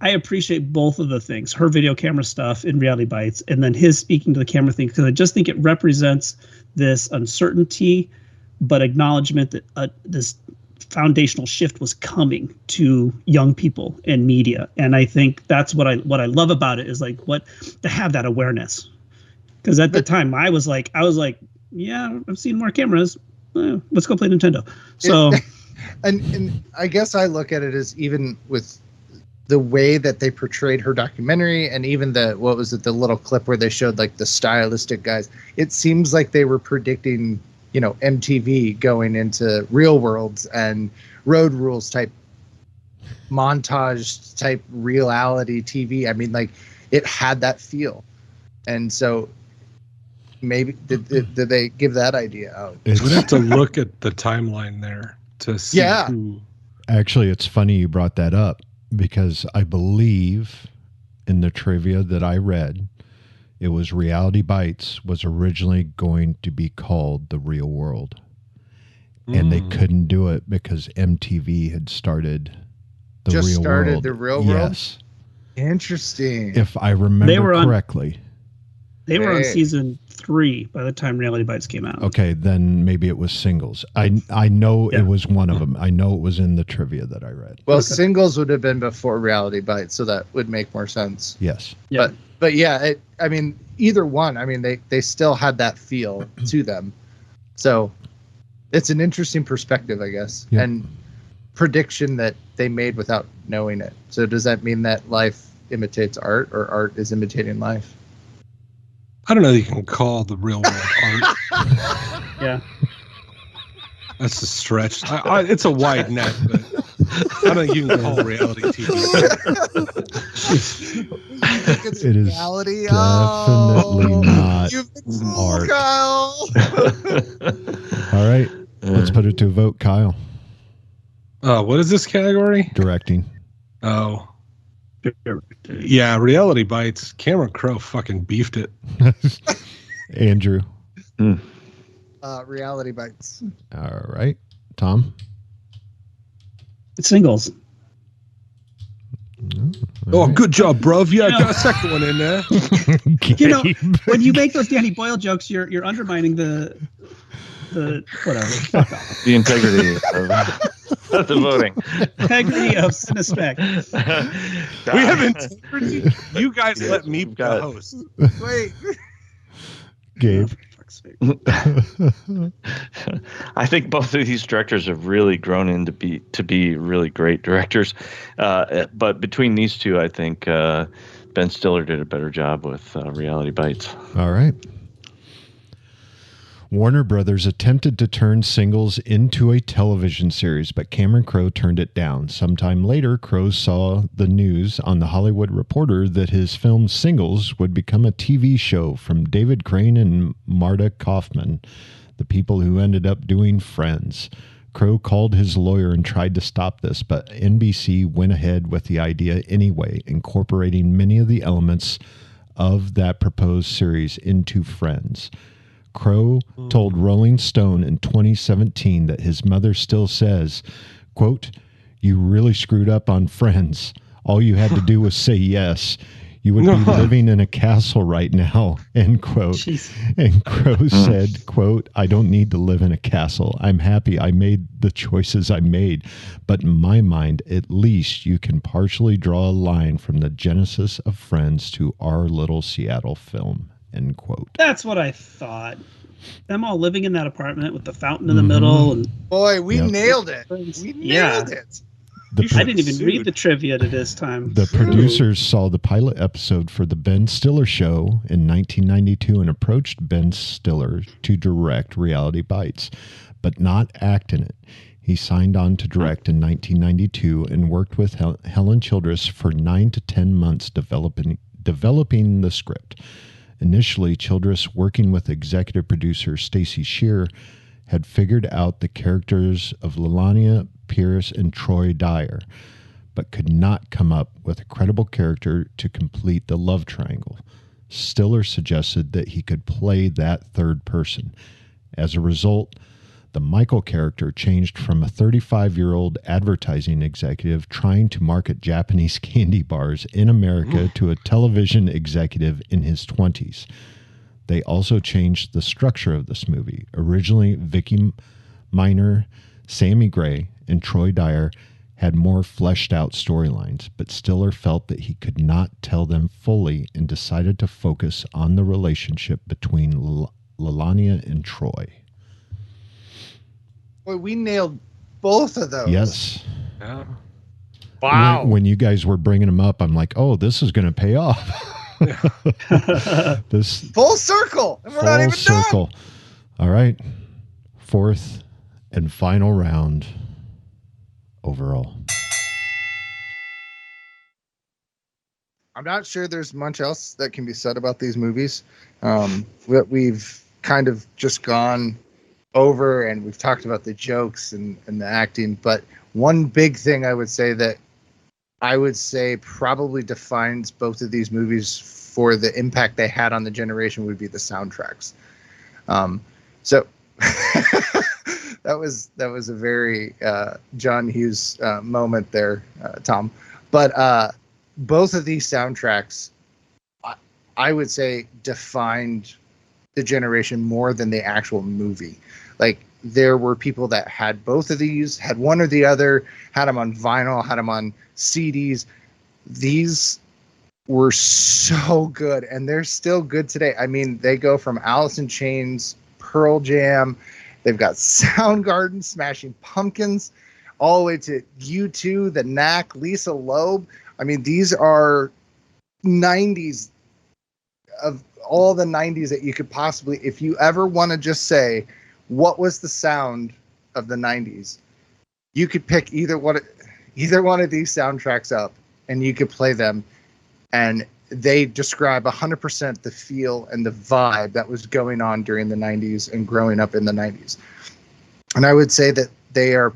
appreciate both of the things, her video camera stuff in Reality Bites, and then his speaking to the camera thing, because I just think it represents this uncertainty, but acknowledgement that this foundational shift was coming to young people and media. And I think that's what I love about it, is like to have that awareness. Because at the time I was like, yeah, I've seen more cameras. Let's go play Nintendo. So, and I guess I look at it as, even with the way that they portrayed her documentary, and even the little clip where they showed like the stylistic guys, it seems like they were predicting, MTV going into Real Worlds and Road Rules type montage type reality TV. I mean, like, it had that feel. And so maybe did they give that idea out? We'd have to look at the timeline there to see. Yeah. Actually, it's funny you brought that up, because I believe in the trivia that I read, it was Reality Bites was originally going to be called The Real World. And they couldn't do it because MTV had started The Real World. The Real World? Yes. Interesting. If I remember correctly. They were on season 3 by the time Reality Bites came out. Okay, then maybe it was Singles. I know it was one of them. I know it was in the trivia that I read. Well, Singles would have been before Reality Bites, so that would make more sense. Yes. Yeah. But yeah, I mean, either one. I mean, they still had that feel to them. So it's an interesting perspective, I guess, and prediction that they made without knowing it. So does that mean that life imitates art, or art is imitating life? I don't know that you can call the Real World art. Yeah. That's a stretch. It's a wide net, but I don't think you can call reality TV. It is reality. definitely not You've been fooled, art. Kyle. All right, let's put it to a vote, Kyle. What is this category? Directing. Oh. Yeah, Reality Bites. Cameron Crowe fucking beefed it. Andrew. Reality Bites. All right. Tom. Singles. Oh, good job, bruv. Yeah, I got a second one in there. When you make those Danny Boyle jokes, you're undermining the whatever. Fuck off. The integrity of the voting. Integrity of Cinespec. We have integrity. You guys let me be the host. Wait. Gabe. I think both of these directors have really grown into to be really great directors. But between these two, I think Ben Stiller did a better job with Reality Bites. All right. Warner Brothers attempted to turn Singles into a television series, but Cameron Crowe turned it down. Sometime later, Crowe saw the news on The Hollywood Reporter that his film Singles would become a TV show from David Crane and Marta Kaufman, the people who ended up doing Friends. Crowe called his lawyer and tried to stop this, but NBC went ahead with the idea anyway, incorporating many of the elements of that proposed series into Friends. Crowe told Rolling Stone in 2017 that his mother still says, quote, "You really screwed up on Friends. All you had to do was say yes. You would be living in a castle right now," end quote. Jeez. And Crowe said, quote, "I don't need to live in a castle. I'm happy I made the choices I made. But in my mind, at least you can partially draw a line from the genesis of Friends to our little Seattle film," end quote. That's what I thought. Them all living in that apartment with the fountain in the middle, and Boy, we nailed it. We nailed it. I didn't even read the trivia to this time. The producers saw the pilot episode for the Ben Stiller Show in 1992 and approached Ben Stiller to direct Reality Bites, but not act in it. He signed on to direct in 1992 and worked with Helen Childress for 9 to 10 months developing the script. Initially, Childress, working with executive producer Stacy Shear, had figured out the characters of Lelania, Pierce, and Troy Dyer, but could not come up with a credible character to complete the love triangle. Stiller suggested that he could play that third person. As a result, the Michael character changed from a 35-year-old advertising executive trying to market Japanese candy bars in America to a television executive in his 20s. They also changed the structure of this movie. Originally, Vicky Miner, Sammy Gray, and Troy Dyer had more fleshed out storylines, but Stiller felt that he could not tell them fully and decided to focus on the relationship between Lelania and Troy. Boy, we nailed both of those. Yes. Yeah. Wow. When you guys were bringing them up, I'm like, oh, this is going to pay off. This full circle. And we're not even circle. Done. All right. Fourth and final round overall. I'm not sure there's much else that can be said about these movies. We've kind of just gone over and we've talked about the jokes and the acting, but one big thing I would say probably defines both of these movies for the impact they had on the generation would be the soundtracks. So that was a very John Hughes moment there, Tom. But both of these soundtracks, I would say, defined the generation more than the actual movie. Like, there were people that had both of these, had one or the other, had them on vinyl, had them on CDs. These were so good, and they're still good today. I mean, they go from Alice in Chains, Pearl Jam, they've got Soundgarden, Smashing Pumpkins, all the way to U2, The Knack, Lisa Loeb. I mean, these are 90s, of all the 90s that you could possibly, if you ever want to just say, what was the sound of the 90s? You could pick either one of these soundtracks up and you could play them, and they describe 100% the feel and the vibe that was going on during the 90s and growing up in the 90s. And I would say that they're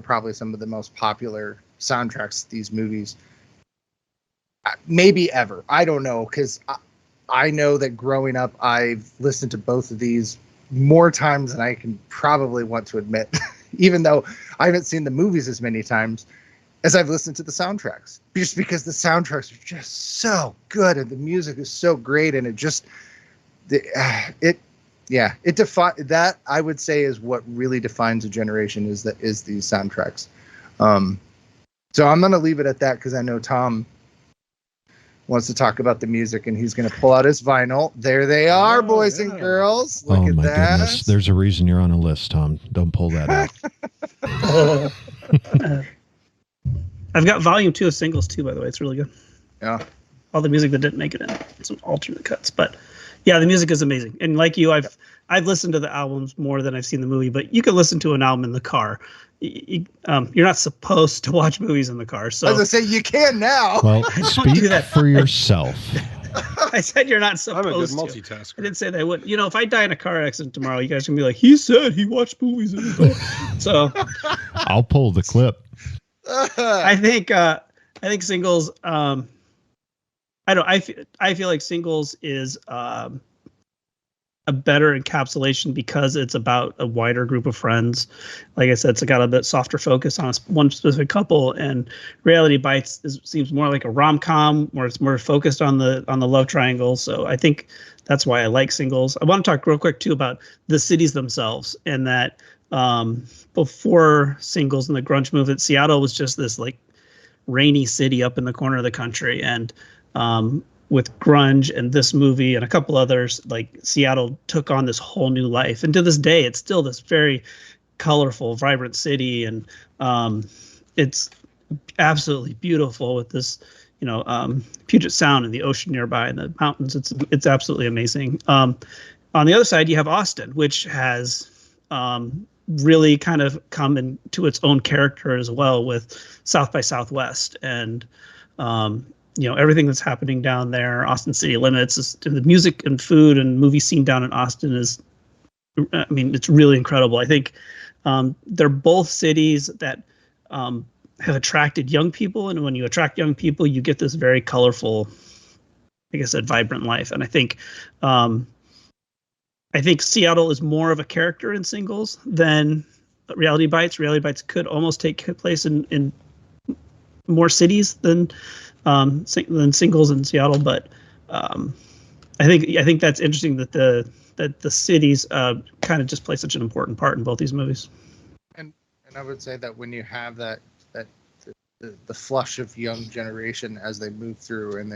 probably some of the most popular soundtracks to these movies, maybe ever. I don't know, because I know that growing up, I've listened to both of these more times than I can probably want to admit, even though I haven't seen the movies as many times as I've listened to the soundtracks, just because the soundtracks are just so good and the music is so great, and that I would say is what really defines a generation is these soundtracks. So I'm going to leave it at that, because I know Tom wants to talk about the music, and he's going to pull out his vinyl. There they are, boys and girls. Look at that. Goodness. There's a reason you're on a list, Tom. Don't pull that out. I've got volume 2 of Singles too, by the way. It's really good. Yeah. All the music that didn't make it in. Some alternate cuts. But yeah, the music is amazing. And like you, I've listened to the albums more than I've seen the movie, but you can listen to an album in the car. You're not supposed to watch movies in the car. So I was going to say, you can now. Well, speak for yourself. I said you're not supposed I'm a good to. multitasker. I didn't say that I would. If I die in a car accident tomorrow, you guys can be like, he said he watched movies in the car. So I'll pull the clip. I think Singles. I feel like Singles is a better encapsulation because it's about a wider group of friends. Like I said, it's got a bit softer focus on one specific couple, and Reality Bites seems more like a rom-com where it's more focused on the love triangle. So I think that's why I like Singles. I want to talk real quick too about the cities themselves, and that before Singles and the grunge movement, Seattle was just this like rainy city up in the corner of the country, and with grunge and this movie and a couple others, like Seattle took on this whole new life. And to this day, it's still this very colorful, vibrant city, and it's absolutely beautiful with this, Puget Sound and the ocean nearby and the mountains. It's absolutely amazing. On the other side, you have Austin, which has really kind of come into its own character as well with South by Southwest and everything that's happening down there. Austin City Limits, the music and food and movie scene down in Austin it's really incredible. I think they're both cities that have attracted young people, and when you attract young people, you get this very colorful, like I said, vibrant life. And I think Seattle is more of a character in Singles than Reality Bites. Reality Bites could almost take place in more cities than Singles in Seattle, but I think that's interesting that the cities kind of just play such an important part in both these movies. And I would say that when you have the flush of young generation as they move through, and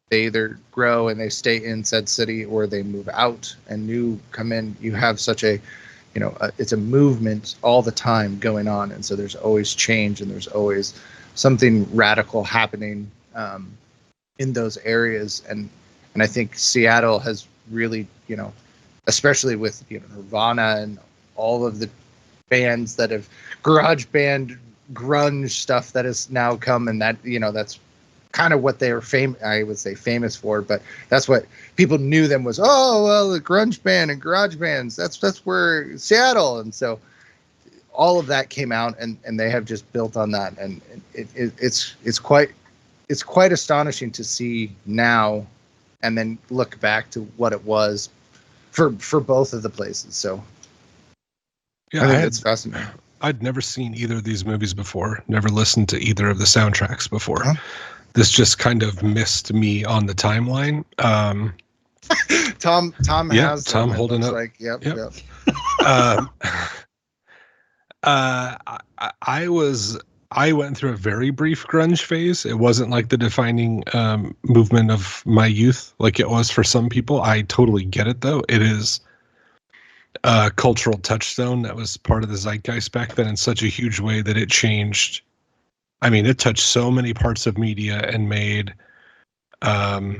they either grow and they stay in said city, or they move out and new come in, you have such it's a movement all the time going on, and so there's always change and there's always something radical happening in those areas. And I think Seattle has really, especially with Nirvana and all of the bands that have garage band grunge stuff that has now come, and that that's kind of what they were famous for, but that's what people knew them was, oh well, the grunge band and garage bands, that's where Seattle. And so all of that came out, and they have just built on that, and it's quite astonishing to see now and then look back to what it was for both of the places. So yeah, I think it's fascinating. I'd never seen either of these movies before, never listened to either of the soundtracks before. Huh? This just kind of missed me on the timeline. Tom has Tom holding up. Like, yep. I went through a very brief grunge phase. It wasn't like the defining movement of my youth like it was for some people. I totally get it, though. It is a cultural touchstone that was part of the zeitgeist back then in such a huge way that it changed. I mean, it touched so many parts of media and made a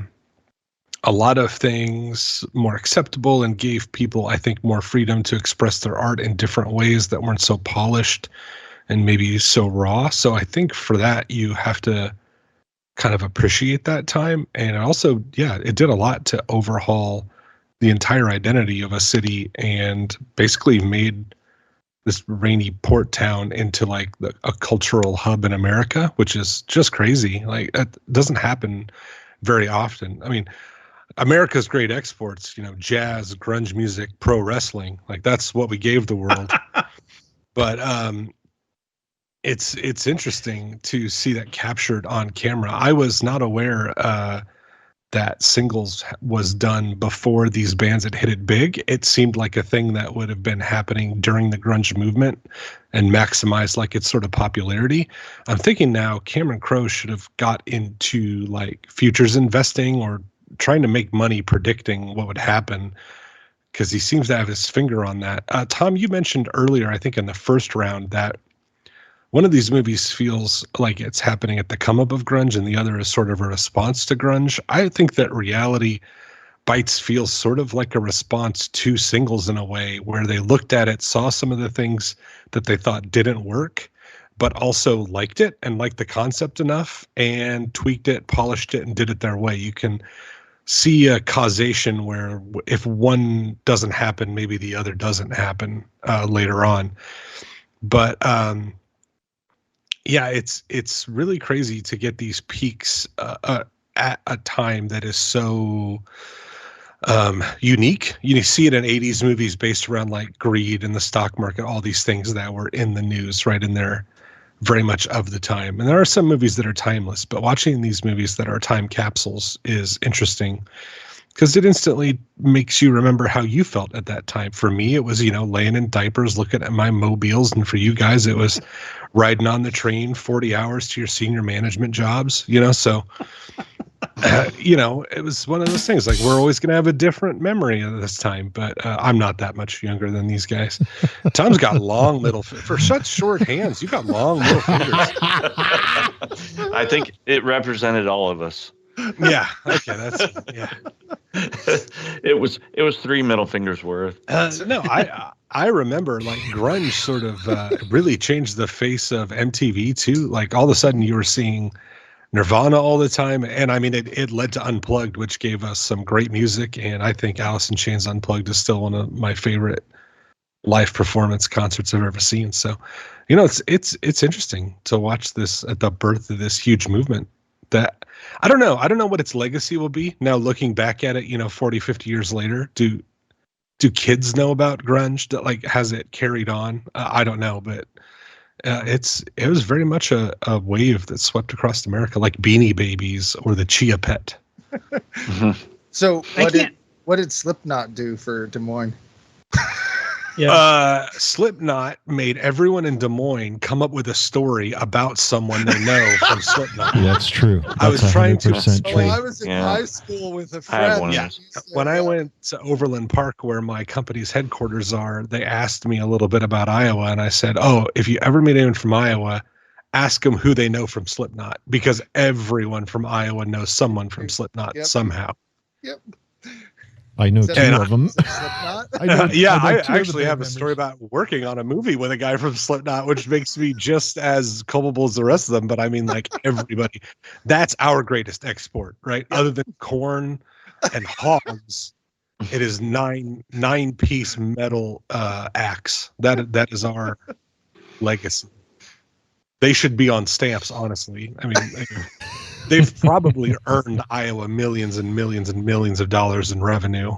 lot of things more acceptable, and gave people, I think, more freedom to express their art in different ways that weren't so polished and maybe so raw. So I think for that, you have to kind of appreciate that time. And also, it did a lot to overhaul the entire identity of a city, and basically made this rainy port town into like a cultural hub in America, which is just crazy. Like, that doesn't happen very often. I mean, America's great exports, jazz, grunge music, pro wrestling, like that's what we gave the world. But it's interesting to see that captured on camera. I was not aware that Singles was done before these bands had hit it big. It seemed like a thing that would have been happening during the grunge movement and maximized like its sort of popularity. I'm thinking now Cameron Crowe should have got into like futures investing or trying to make money predicting what would happen, because he seems to have his finger on that. Tom, you mentioned earlier, I think in the first round, that one of these movies feels like it's happening at the come up of grunge and the other is sort of a response to grunge. I think that Reality Bites feels sort of like a response to Singles in a way, where they looked at it, saw some of the things that they thought didn't work, but also liked it and liked the concept enough and tweaked it, polished it, and did it their way. You can see a causation where if one doesn't happen, maybe the other doesn't happen later on. But it's really crazy to get these peaks at a time that is so unique. You see it in 80s movies based around like greed and the stock market, all these things that were in the news right in there very much of the time. And there are some movies that are timeless, but watching these movies that are time capsules is interesting because it instantly makes you remember how you felt at that time. For me, it was, laying in diapers, looking at my mobiles. And for you guys, it was riding on the train 40 hours to your senior management jobs, so It was one of those things. Like, we're always going to have a different memory of this time, but I'm not that much younger than these guys. Tom's got long for such short hands. You got long middle fingers. I think it represented all of us. Yeah. Okay. That's yeah. It was 3 middle fingers worth. No, I remember like grunge sort of really changed the face of MTV too. Like, all of a sudden you were seeing Nirvana all the time, and I mean it led to Unplugged, which gave us some great music. And I think Alice in Chains Unplugged is still one of my favorite live performance concerts I've ever seen. So, it's interesting to watch this at the birth of this huge movement. That I don't know what its legacy will be now, looking back at it, 40, 50 years later. Do kids know about grunge? Like, has it carried on? I don't know, but it was very much a wave that swept across America, like Beanie Babies or the Chia Pet. So what did Slipknot do for Des Moines? Yeah. Slipknot made everyone in Des Moines come up with a story about someone they know from Slipknot. That's true. That's I was trying to 100% true. I was in high school with a I have friend. one of Yeah. those. When I went to Overland Park, where my company's headquarters are, they asked me a little bit about Iowa, and I said, "Oh, if you ever meet anyone from Iowa, ask them who they know from Slipknot, because everyone from Iowa knows someone from Slipknot somehow." Yep. I know Is that two And of them. Slipknot? I know I two of actually the have a band story members. about working on a movie with a guy from Slipknot, which makes me just as culpable as the rest of them. But I mean, like, everybody, that's our greatest export, right? Other than Korn and Hogs, it is nine-piece metal acts. That is our legacy. They should be on stamps, honestly. I mean, they've probably earned Iowa millions and millions and millions of dollars in revenue.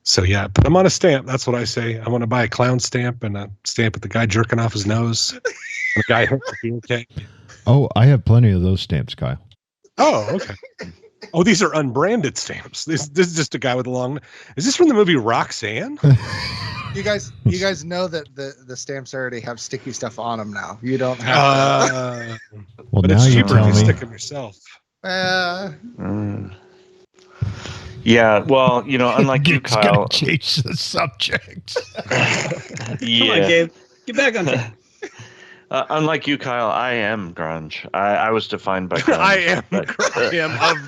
So yeah, put them on a stamp. That's what I say. I want to buy a clown stamp and a stamp with the guy jerking off his nose. And the guy hit the beer cake. Oh, I have plenty of those stamps, Kyle. Oh, okay. Oh, these are unbranded stamps. This is just a guy with a long. Is this from the movie Roxanne? You guys know that the stamps already have sticky stuff on them now. You don't have Well, but now it's you cheaper tell if you me. stick them yourself. Yeah, well, unlike you, Gabe's gonna Kyle. change the subject. Come on, Yeah. Gabe. Get back on track. Unlike you, Kyle, I am grunge. I was defined by grunge. I am but, of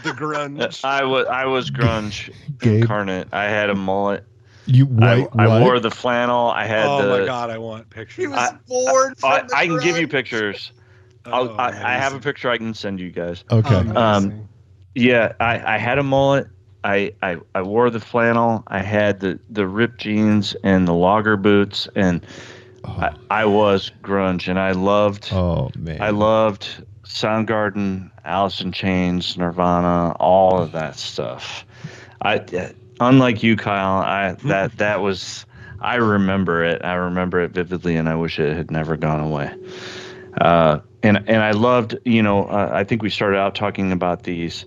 the grunge. I was grunge Gabe. incarnate. I had a mullet. You wait. I wore the flannel. I had Oh my god, I want pictures. He was born from the I can give you grunge. pictures. I have a picture I can send you guys. Okay. Amazing. Yeah, I had a mullet. I wore the flannel. I had the ripped jeans and the logger boots, and I was grunge, and I loved. Oh man. I loved Soundgarden, Alice in Chains, Nirvana, all of that stuff. Unlike you, Kyle, that was. I remember it. I remember it vividly, and I wish it had never gone away. And I loved. I think we started out talking about these.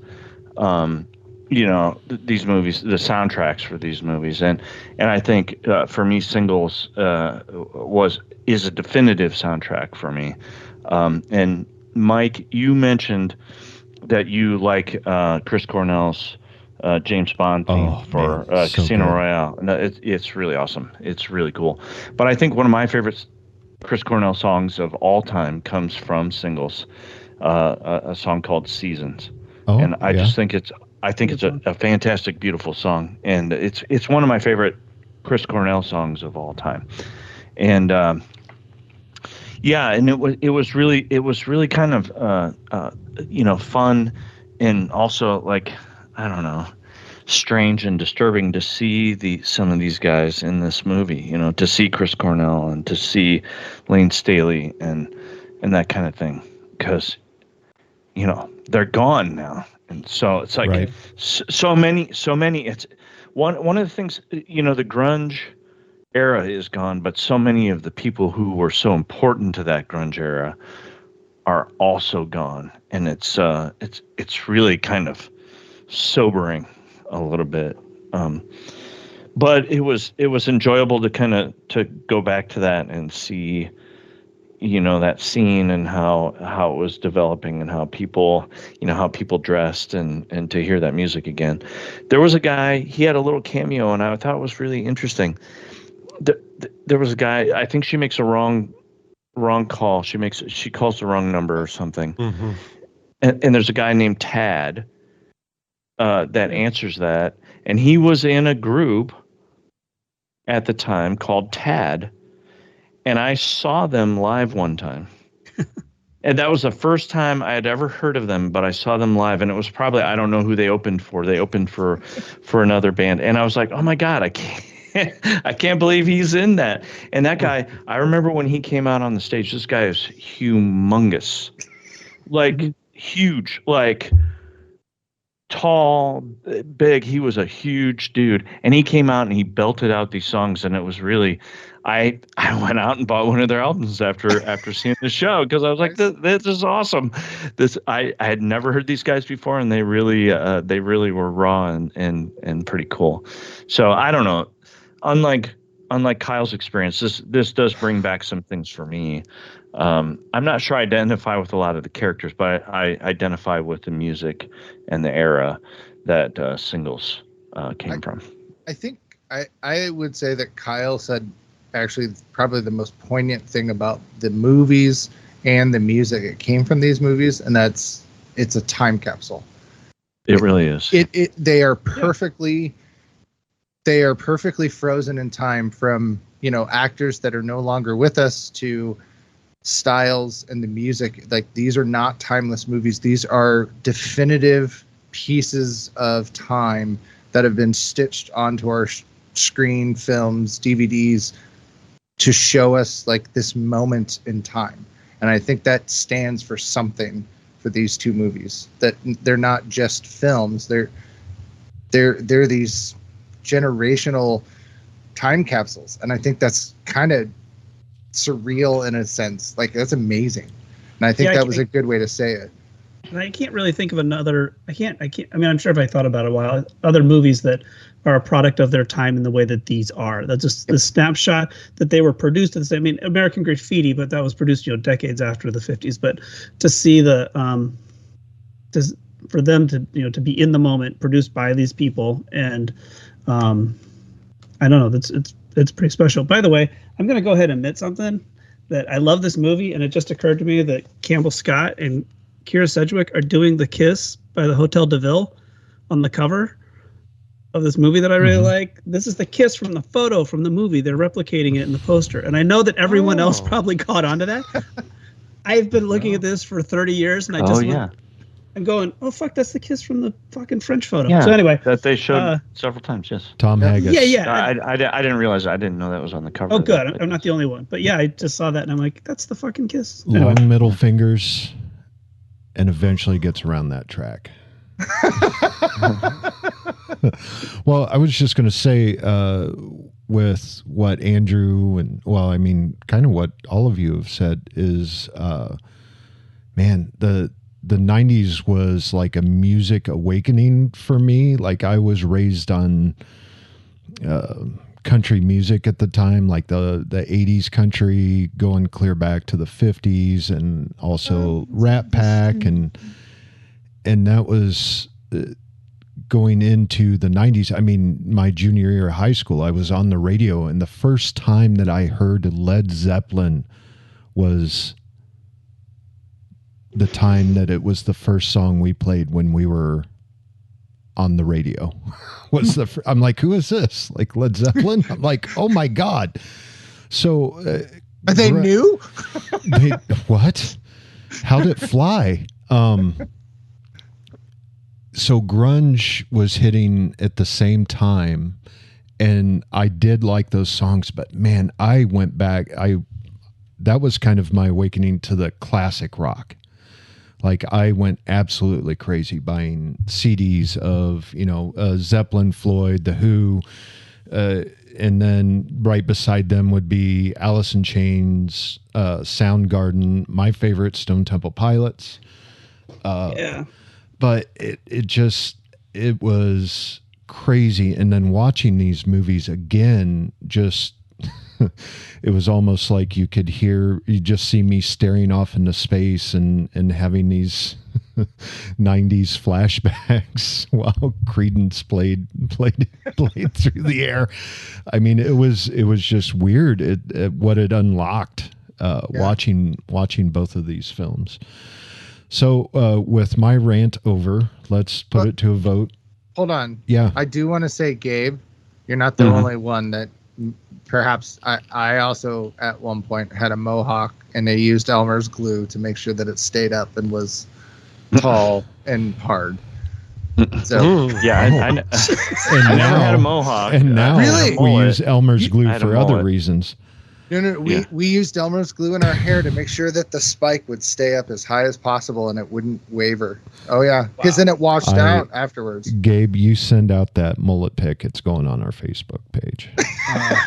These movies, the soundtracks for these movies, and I think for me, Singles is a definitive soundtrack for me. And Mike, you mentioned that you like Chris Cornell's James Bond theme for so Casino good. Royale. No, it's really awesome. It's really cool. But I think one of my favorite Chris Cornell songs of all time comes from Singles, a song called Seasons. Oh, And I yeah. just think it's a fantastic, beautiful song, and it's one of my favorite Chris Cornell songs of all time. And and it was really kind of fun, and also, like, I don't know, strange and disturbing to see some of these guys in this movie. To see Chris Cornell and to see Lane Staley and that kind of thing, because they're gone now. And so it's like Right. so many. It's one of the things. The grunge era is gone, but so many of the people who were so important to that grunge era are also gone, and it's really kind of sobering a little bit. But it was enjoyable to go back to that and see, that scene and how it was developing and how people dressed, and to hear that music again. There was a guy, he had a little cameo, and I thought it was really interesting. There was a guy, I think she makes a wrong call. She calls the wrong number or something. Mm-hmm. And there's a guy named Tad that answers that, and he was in a group at the time called Tad, and I saw them live one time. And that was the first time I had ever heard of them, but I saw them live, and it was probably, I don't know who they opened for. They opened for another band, and I was like, oh my God, I can't believe he's in that. And that guy, I remember when he came out on the stage, this guy is humongous, like huge, like tall, big. He was a huge dude, and he came out and he belted out these songs, and it was really, I went out and bought one of their albums after seeing the show, because I was like, this is awesome. I had never heard these guys before, and they really were raw and pretty cool. So I don't know. Unlike Kyle's experience, this does bring back some things for me. I'm not sure I identify with a lot of the characters, but I identify with the music and the era that Singles came from. I think I would say that Kyle said actually probably the most poignant thing about the movies and the music that came from these movies, and it's a time capsule. It really is. They are perfectly frozen in time, from actors that are no longer with us to styles and the music. Like, these are not timeless movies. These are definitive pieces of time that have been stitched onto our screen, films, DVDs, to show us like this moment in time. And I think that stands for something for these two movies, that they're not just films. They're these generational time capsules. And I think that's kind of surreal in a sense. Like, that's amazing. And I think that was a good way to say it. And I can't really think of another. I can't. I mean, I'm sure if I thought about it a while, other movies that are a product of their time in the way that these are. That's just the snapshot that they were produced at the same. I mean, American Graffiti, but that was produced, decades after the 50s. But to see for them to be in the moment, produced by these people, and I don't know. It's pretty special. By the way, I'm going to go ahead and admit something, that I love this movie, and it just occurred to me that Campbell Scott and Kira Sedgwick are doing The Kiss by the Hotel de Ville on the cover of this movie that I really like. This is the kiss from the photo from the movie. They're replicating it in the poster. And I know that everyone else probably caught on to that. I've been looking at this for 30 years, and I'm going, oh, fuck, that's the kiss from the fucking French photo. Yeah, so anyway. That they showed several times, yes. Tom Haggis. Yeah. I didn't realize that. I didn't know that was on the cover. Oh, good. I'm not the only one. But yeah, I just saw that, and I'm like, that's the fucking kiss. Long middle fingers, and eventually gets around that track. Well, I was just going to say, with what Andrew and, kind of what all of you have said is, man, the 90s was like a music awakening for me. Like, I was raised on country music at the time, like the 80s country going clear back to the 50s, and also Rat Pack, and that was going into the 90s. I mean, my junior year of high school, I was on the radio, and the first time that I heard Led Zeppelin was the time that it was the first song we played when we were on the radio. I'm like, who is this? Like, Led Zeppelin? I'm like, oh my God. So they knew? What? How'd it fly? So grunge was hitting at the same time, and I did like those songs, but man, I went back. That was kind of my awakening to the classic rock. Like, I went absolutely crazy buying CDs of, Zeppelin, Floyd, The Who, and then right beside them would be Alice in Chains, Soundgarden, my favorite, Stone Temple Pilots. But it was crazy. And then watching these movies again, just it was almost like you just see me staring off into space and having these 90s flashbacks while Creedence played through the air. I mean, it was just weird what it unlocked watching both of these films. So with my rant over, let's put it to a vote. Hold on. Yeah. I do want to say, Gabe, you're not the only one that perhaps I also at one point had a mohawk, and they used Elmer's glue to make sure that it stayed up and was tall and hard. So yeah, I never had a mohawk. And now Really? we use Elmer's glue for other reasons. No, we used Elmer's glue in our hair to make sure that the spike would stay up as high as possible and it wouldn't waver. Oh yeah, because then it washed out afterwards. Gabe, you send out that mullet pic. It's going on our Facebook page.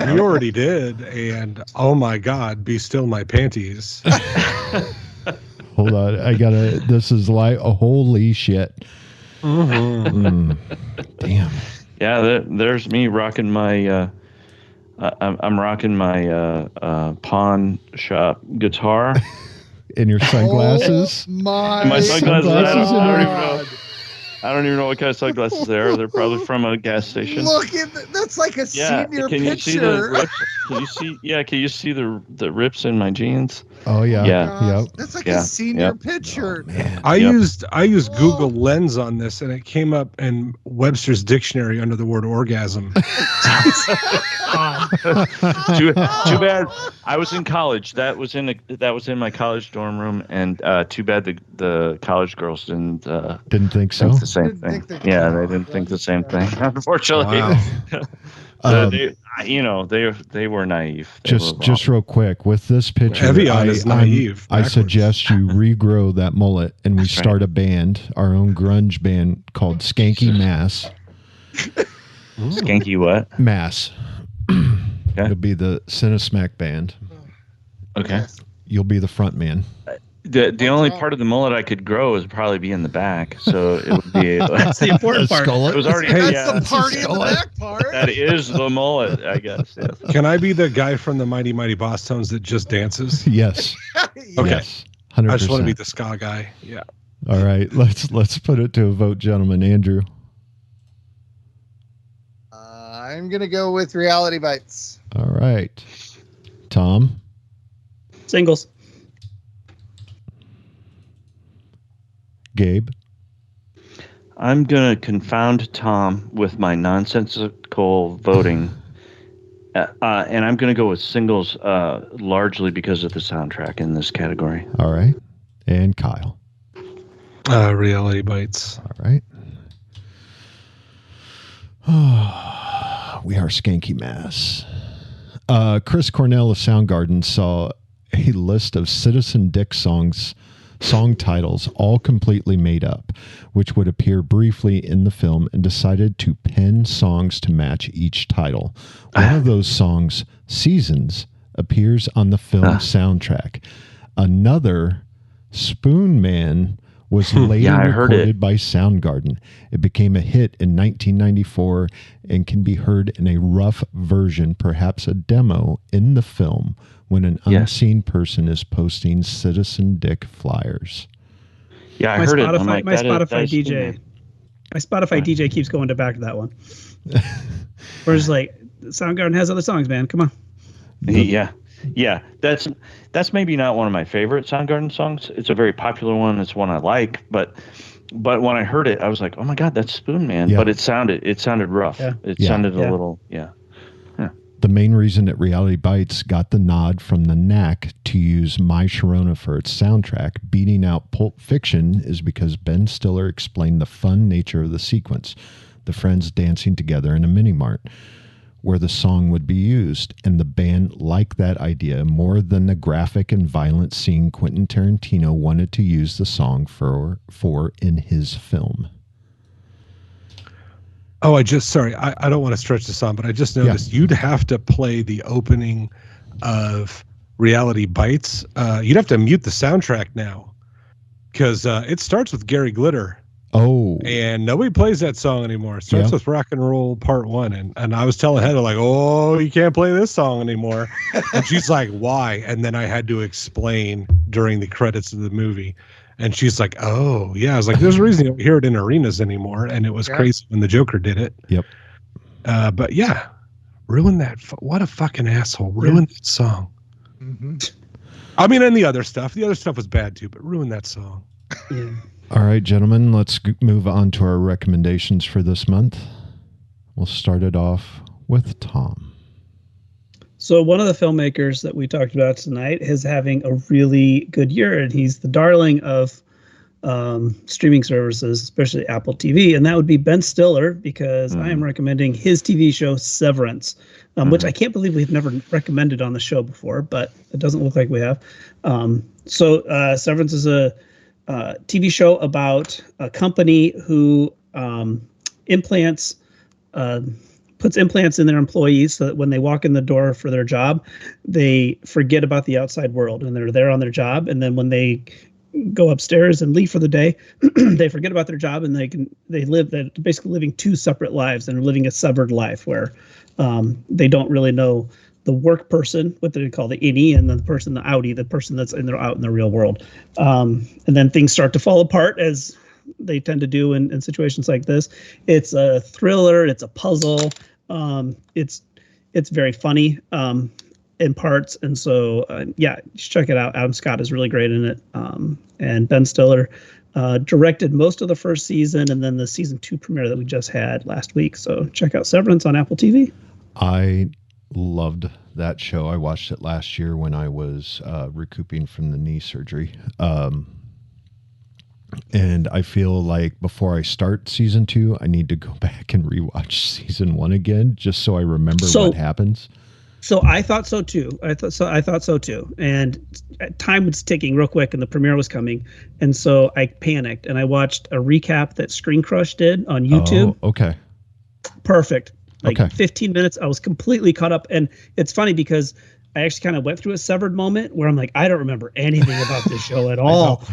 You already did, and oh my God, be still my panties. Hold on, this is like a holy shit. Damn. Yeah, there's me rocking my. I'm rocking my pawn shop guitar. In your sunglasses? Oh my! My sunglasses. Sunglasses I don't even know what kind of sunglasses they are. They're probably from a gas station. Look at that's like a senior can picture. You see the rips? Can you see? Yeah, can you see the rips in my jeans? Oh yeah. Yeah. Yep. That's like a senior picture. Man. I used Google Lens on this, and it came up in Webster's dictionary under the word orgasm. Too bad. I was in college. That was in my college dorm room, and too bad the college girls didn't think so. Think the same thing. Yeah, they didn't think the same thing. Unfortunately, Wow. they were naive. Just real quick with this picture, Evian is naive. I suggest you regrow that mullet and we start a band, our own grunge band called Skanky Mass. Skanky what? Mass. Okay. It'll be the Cinesmack band. Okay. You'll be the front man. The only part of the mullet I could grow is probably be in the back, so it would be. That's the important part. It was already. That's the party in the back part. That is the mullet, I guess. Yes. Can I be the guy from the Mighty Mighty Boss Tones that just dances? Yes. Okay. Yes. 100%. I just want to be the ska guy. Yeah. All right. Let's put it to a vote, gentlemen. Andrew. I'm gonna go with Reality Bites. All right. Tom. Singles. Gabe. I'm gonna confound Tom with my nonsensical voting, and I'm gonna go with singles, largely because of the soundtrack in this category. All right. And Kyle. Reality Bites. All right. We are Skanky Mass. Chris Cornell of Soundgarden saw a list of Citizen Dick song titles, all completely made up, which would appear briefly in the film, and decided to pen songs to match each title. One of those songs, Seasons, appears on the film soundtrack. Another, Spoon Man, was later recorded by Soundgarden. It became a hit in 1994 and can be heard in a rough version, perhaps a demo, in the film when an unseen person is posting Citizen Dick flyers. Yeah, I heard it. I'm like, my Spotify DJ. My Spotify DJ keeps going back to that one. Whereas like Soundgarden has other songs, man. Come on. Yeah, that's maybe not one of my favorite Soundgarden songs. It's a very popular one. It's one I like, but when I heard it, I was like, oh my God, that's Spoon Man. Yeah. But it sounded rough. Yeah. It sounded a little. The main reason that Reality Bites got the nod from the Knack to use My Sharona for its soundtrack, beating out Pulp Fiction, is because Ben Stiller explained the fun nature of the sequence, the friends dancing together in a mini-mart, where the song would be used, and the band liked that idea more than the graphic and violent scene Quentin Tarantino wanted to use the song for in his film. Oh, I don't want to stretch this on, but I just noticed you'd have to play the opening of Reality Bites. You'd have to mute the soundtrack now because it starts with Gary Glitter. Oh, And nobody plays that song anymore. It starts with Rock and Roll Part 1. And I was telling Heather, like, oh, you can't play this song anymore. And she's like, why? And then I had to explain during the credits of the movie. And she's like, oh, yeah. I was like, there's a reason you don't hear it in arenas anymore. And it was crazy when the Joker did it. Yep. But yeah, ruin that. What a fucking asshole. Ruin that song. Mm-hmm. I mean, and the other stuff. The other stuff was bad too, but ruin that song. Yeah. all right, gentlemen, let's move on to our recommendations for this month. We'll start it off with Tom. So one of the filmmakers that we talked about tonight is having a really good year, and he's the darling of streaming services, especially Apple TV, and that would be Ben Stiller, because I am recommending his TV show Severance, which I can't believe we've never recommended on the show before, but it doesn't look like we have. So Severance is a TV show about a company who puts implants in their employees so that when they walk in the door for their job, they forget about the outside world and they're there on their job. And then when they go upstairs and leave for the day, they forget about their job and they're basically living two separate lives, and they're living a severed life where they don't really know the work person, what they call the innie, and then the person, the outie, the person that's out in the real world. And then things start to fall apart, as they tend to do in situations like this. It's a thriller. It's a puzzle. It's very funny in parts. And so, just check it out. Adam Scott is really great in it. And Ben Stiller directed most of the first season, and then the season 2 premiere that we just had last week. So check out Severance on Apple TV. I loved that show. I watched it last year when I was recouping from the knee surgery. And I feel like before I start season 2, I need to go back and rewatch season 1 again, just so I remember what happens. So I thought so too. I thought so too. And time was ticking real quick, and the premiere was coming, and so I panicked and I watched a recap that Screen Crush did on YouTube. Oh, okay. Perfect. 15 minutes, I was completely caught up. And it's funny because I actually kind of went through a severed moment where I'm like, I don't remember anything about this show at all.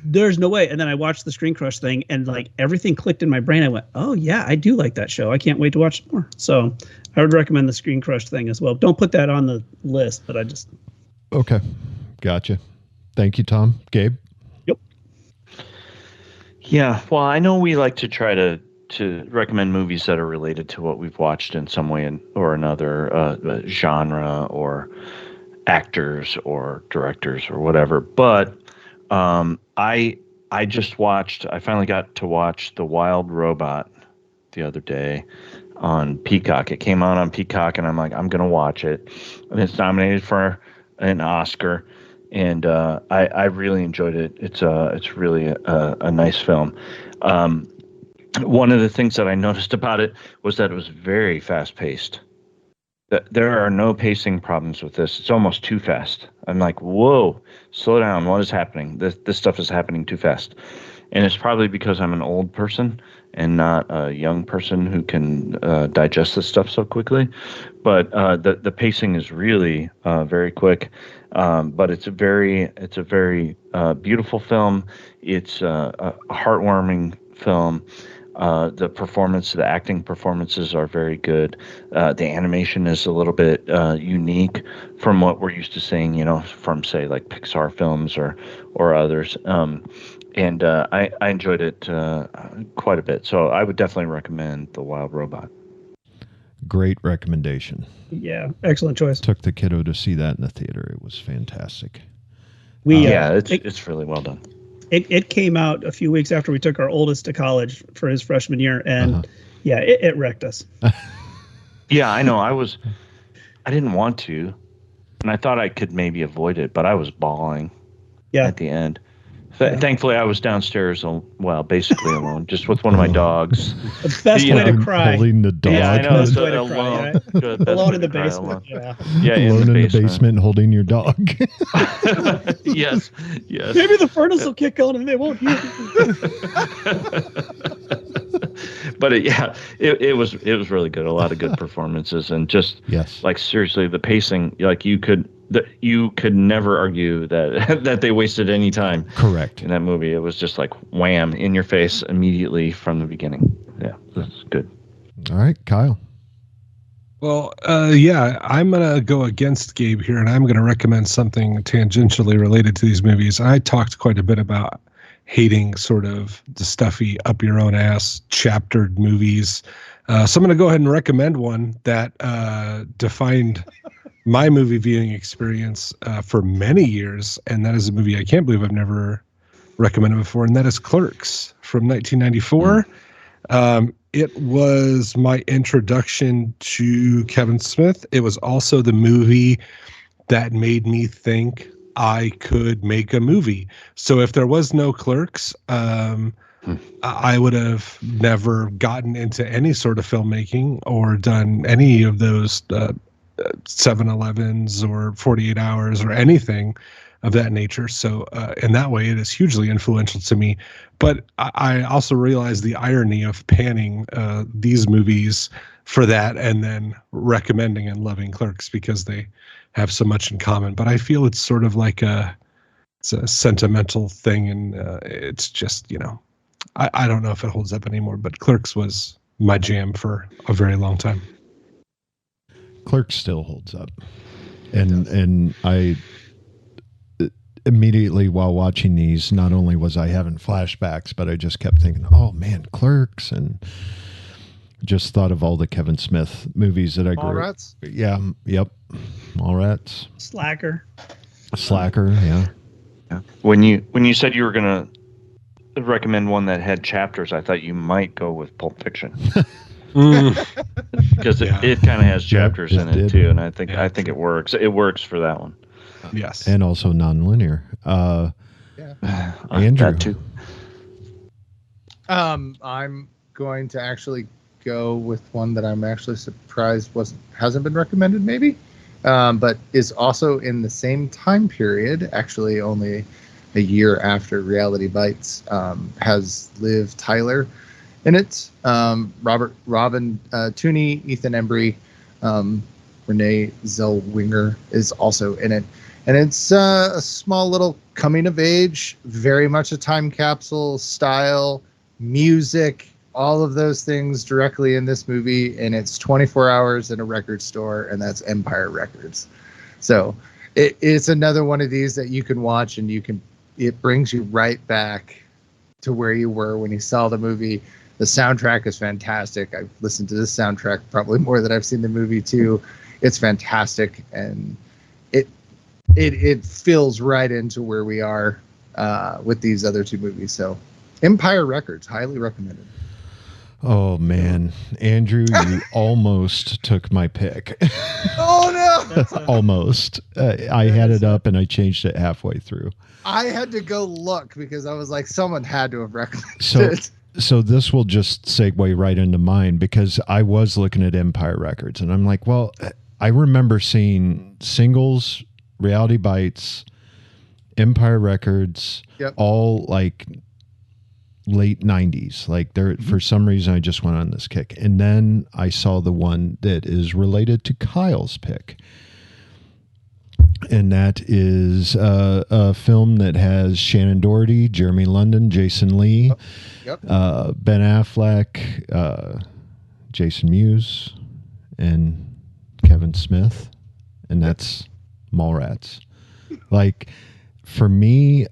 There's no way. And then I watched the Screen Crush thing, and like everything clicked in my brain. I went, oh yeah, I do like that show. I can't wait to watch it more. So I would recommend the Screen Crush thing as well. Don't put that on the list, but I just. Okay. Gotcha. Thank you, Tom. Gabe? Yep. Yeah. Well, I know we like to try to recommend movies that are related to what we've watched in some way or another, genre or actors or directors or whatever. But I finally got to watch The Wild Robot the other day on Peacock. It came out on Peacock, and I'm like, I'm going to watch it. And it's nominated for an Oscar. And I really enjoyed it. It's really a nice film. One of the things that I noticed about it was that it was very fast-paced. There are no pacing problems with this. It's almost too fast. I'm like, whoa, slow down. What is happening? This stuff is happening too fast. And it's probably because I'm an old person and not a young person who can digest this stuff so quickly. But the pacing is really very quick. But it's a very beautiful film. It's a heartwarming film. The acting performances are very good. The animation is a little bit unique from what we're used to seeing, from say like Pixar films or others. And I enjoyed it quite a bit. So I would definitely recommend The Wild Robot. Great recommendation. Yeah, excellent choice. Took the kiddo to see that in the theater. It was fantastic. It's really well done. It came out a few weeks after we took our oldest to college for his freshman year, and it wrecked us. Yeah, I know. I didn't want to, and I thought I could maybe avoid it, but I was bawling at the end. Thankfully, I was downstairs, basically alone, just with one of my dogs. The best way to cry. Holding the dog. Yeah, I know. Best way to cry, right? Alone in the basement. Yeah, alone in the basement holding your dog. Yes. Maybe the furnace will kick on and they won't hear But it was really good. A lot of good performances, and just like seriously, the pacing. Like you could you could never argue that that they wasted any time. Correct. In that movie, it was just like wham in your face immediately from the beginning. Yeah, that's good. All right, Kyle. Well, yeah, I'm going to go against Gabe here, and I'm going to recommend something tangentially related to these movies. I talked quite a bit about hating sort of the stuffy, up your own ass, chaptered movies. So I'm going to go ahead and recommend one that defined my movie viewing experience for many years, and that is a movie I can't believe I've never recommended before, and that is Clerks from 1994. It was my introduction to Kevin Smith. It was also the movie that made me think I could make a movie. So if there was no Clerks, I would have never gotten into any sort of filmmaking or done any of those 7-Elevens or 48 Hours or anything of that nature. So in that way, it is hugely influential to me. But I also realize the irony of panning these movies for that and then recommending and loving Clerks because they have so much in common. But I feel it's sort of like it's a sentimental thing, and it's just, I don't know if it holds up anymore, but Clerks was my jam for a very long time. Clerks still holds up. And I immediately while watching these, not only was I having flashbacks, but I just kept thinking, oh man, Clerks, and just thought of all the Kevin Smith movies that I grew up. Mallrats? Yeah, yep. Mallrats. Slacker, yeah. When you said you were gonna recommend one that had chapters, I thought you might go with Pulp Fiction. Because it kind of has chapters in it too, and I think it works. It works for that one. Yes, and also non-linear. Andrew, that too. I'm going to actually go with one that I'm actually surprised hasn't been recommended, maybe, but is also in the same time period. Actually, only a year after Reality Bites, has Liv Tyler in it. Robin Tooney, Ethan Embry, Renee Zellweger is also in it. And it's a small little coming of age, very much a time capsule style, music, all of those things directly in this movie. And it's 24 hours in a record store, and that's Empire Records. So it's another one of these that you can watch, and it brings you right back to where you were when you saw the movie. The soundtrack is fantastic. I've listened to this soundtrack probably more than I've seen the movie too. It's fantastic, and it fills right into where we are with these other two movies. So Empire Records, highly recommended. Oh man, Andrew, you almost took my pick. Oh no! Almost. I had it up and I changed it halfway through. I had to go look because I was like, someone had to have recommended it. So this will just segue right into mine, because I was looking at Empire Records and I'm like, well, I remember seeing Singles, Reality Bites, Empire Records, all like late 90s. Like for some reason, I just went on this kick. And then I saw the one that is related to Kyle's pick. And that is a film that has Shannon Doherty, Jeremy London, Jason Lee, Ben Affleck, Jason Mewes, and Kevin Smith. And that's Mallrats. Like, for me,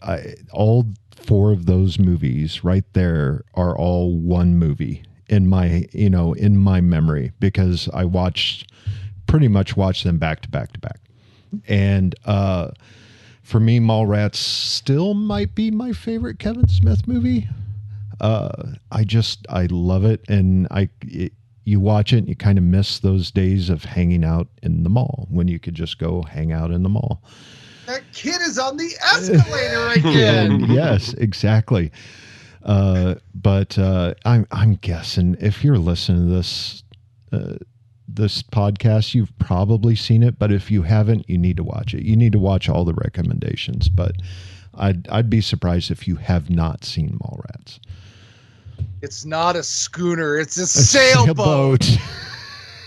all four of those movies right there are all one movie in my memory, because I pretty much watched them back to back to back. And for me, Mallrats still might be my favorite Kevin Smith movie. I love it, and you watch it and you kind of miss those days of hanging out in the mall when you could just go hang out in the mall. That kid is on the escalator again. Yes, exactly. But I'm guessing if you're listening to this podcast, you've probably seen it, but if you haven't, you need to watch it. You need to watch all the recommendations, but I'd be surprised if you have not seen Mallrats. It's not a schooner, it's a sailboat.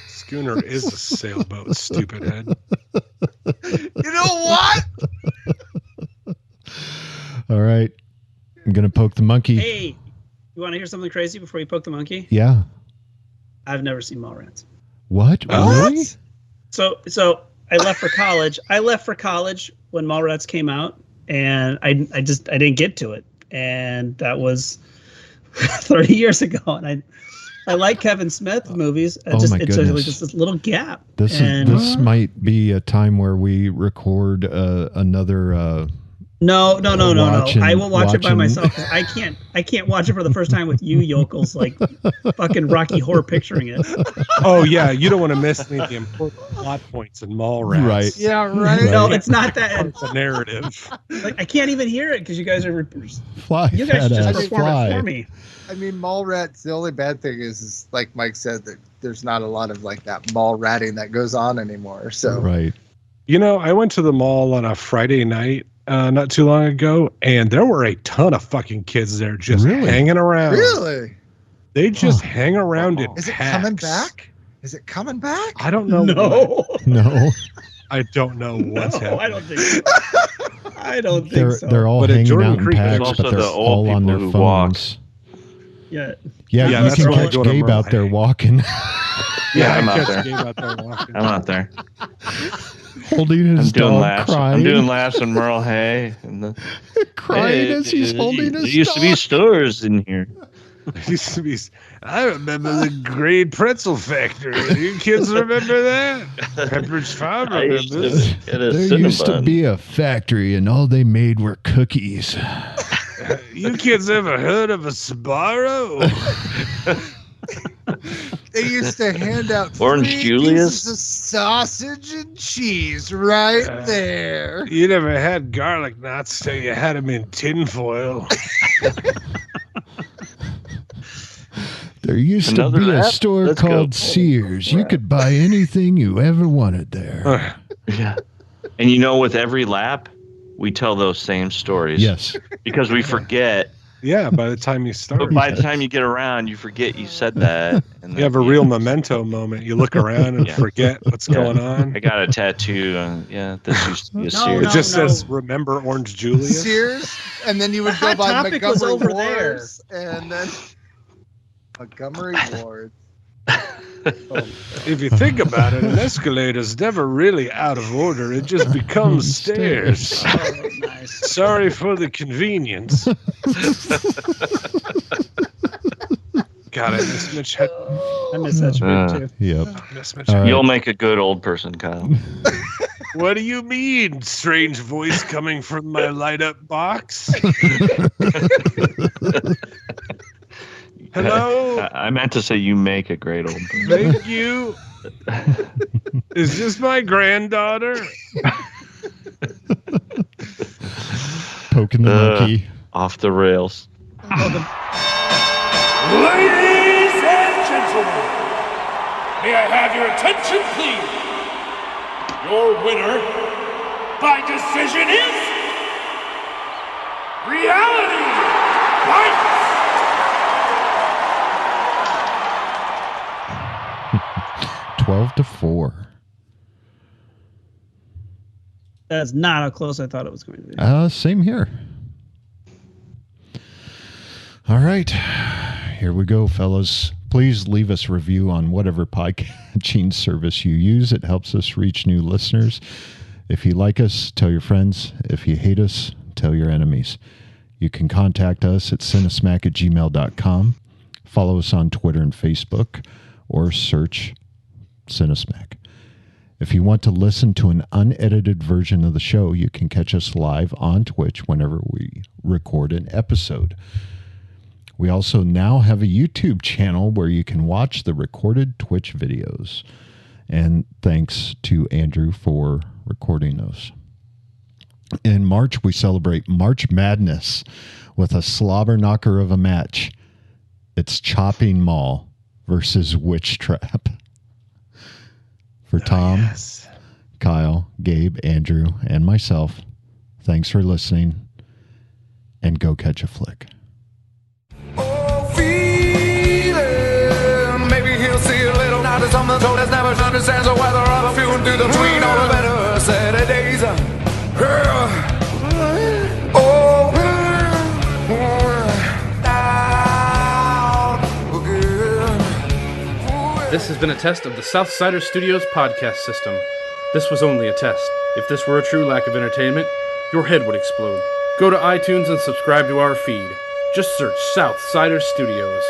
Schooner is a sailboat, stupid head. You know what? All right. I'm going to poke the monkey. Hey, you want to hear something crazy before you poke the monkey? Yeah. I've never seen Mallrats. What? Really? So I left for college. I left for college when Mallrats came out, and I didn't get to it, and that was 30 years ago. And I like Kevin Smith movies. Oh my it's goodness. like just this little gap. This might be a time where we record another. No. I will watch it by watching. myself. 'Cause I can't watch it for the first time with you yokels like fucking Rocky Horror picturing it. Oh yeah, you don't want to miss any of the important plot points in Mallrats. Right. Yeah, right. No, it's not that. It's the narrative. Like I can't even hear it because you guys are. Fly. You guys fat just ass, perform fly. it for me. I mean, Mallrats, the only bad thing is like Mike said, that there's not a lot of like that mall ratting that goes on anymore. So Right. You know, I went to the mall on a Friday night not too long ago, and there were a ton of fucking kids there just Really? hanging around. really, They just hang around in is it packs. coming back? Is it coming back? I don't know. No. No. I don't know what's happening. I don't think so. I don't think so. They're all But at hanging Jordan out in Creek, there's packs, also but they're the old all on people their who walk. phones. Yeah. Yeah, Yeah, you that's can where I catch go to Gabe Merle out there Hay. walking, Yeah, I'm I out catch there. Gabe out there walking. I'm out there. holding I'm his doing dog, laps. crying, I'm doing laps in Merle Hay. And crying as he's holding there his used to be dog. stores in here. Used to be. I remember the Grade Pretzel Factory. You kids remember that? Pepperidge Farm I used to remembers. get a There used to Cinnabon. be a factory, and all they made were cookies. You kids ever heard of a Sbarro? They used to hand out Orange free Julius? pieces of sausage and cheese right there. You never had garlic knots till you had them in tinfoil. There used Another to be a lap? store Let's go. called Sears. You could buy anything you ever wanted there. Yeah. And you know, with every lap, we tell those same stories. Yes. Because we forget. Yeah, by the time you start. But by the time you get around, you forget you said that. And You have a real memento moment. You look around and Yeah. forget what's going on. I got a tattoo. And this used to be a No, Sears. It just no. says, remember Orange Julius? Sears, and then you would The go Hot by Topic was Montgomery over there. Wars, and then Montgomery Ward. If you think about it, an escalator's never really out of order. It just becomes stairs. Oh, nice. Sorry for the convenience. God, I miss Mitch Hedberg. I miss that too. Yep. I miss Mitch All right. You'll make a good old person, Kyle. What do you mean, strange voice coming from my light up box? Hello? I meant to say you make a great old person. Thank you. Is this my granddaughter? Poking the monkey. Off the rails. Ladies and gentlemen, may I have your attention, please? Your winner by decision is Reality Bites. 12-4. That's not how close I thought it was going to be. Same here. All right. Here we go, fellas. Please leave us a review on whatever podcatching service you use. It helps us reach new listeners. If you like us, tell your friends. If you hate us, tell your enemies. You can contact us at cinesmack@gmail.com. Follow us on Twitter and Facebook, or search Cinesmack. If you want to listen to an unedited version of the show, you can catch us live on Twitch whenever we record an episode. We also now have a YouTube channel where you can watch the recorded Twitch videos. And thanks to Andrew for recording those. In March, we celebrate March Madness with a slobber knocker of a match. It's Chopping Mall versus Witch Trap. For Tom, Yes. Kyle, Gabe, Andrew, and myself, thanks for listening, and go catch a flick. Oh, feeling. Maybe he'll see a little. Now there's on the toe that's never understands the weather of a few and do the tween. All the better Saturdays. This has been a test of the Southsider Studios podcast system. This was only a test. If this were a true lack of entertainment, your head would explode. Go to iTunes and subscribe to our feed. Just search Southsider Studios.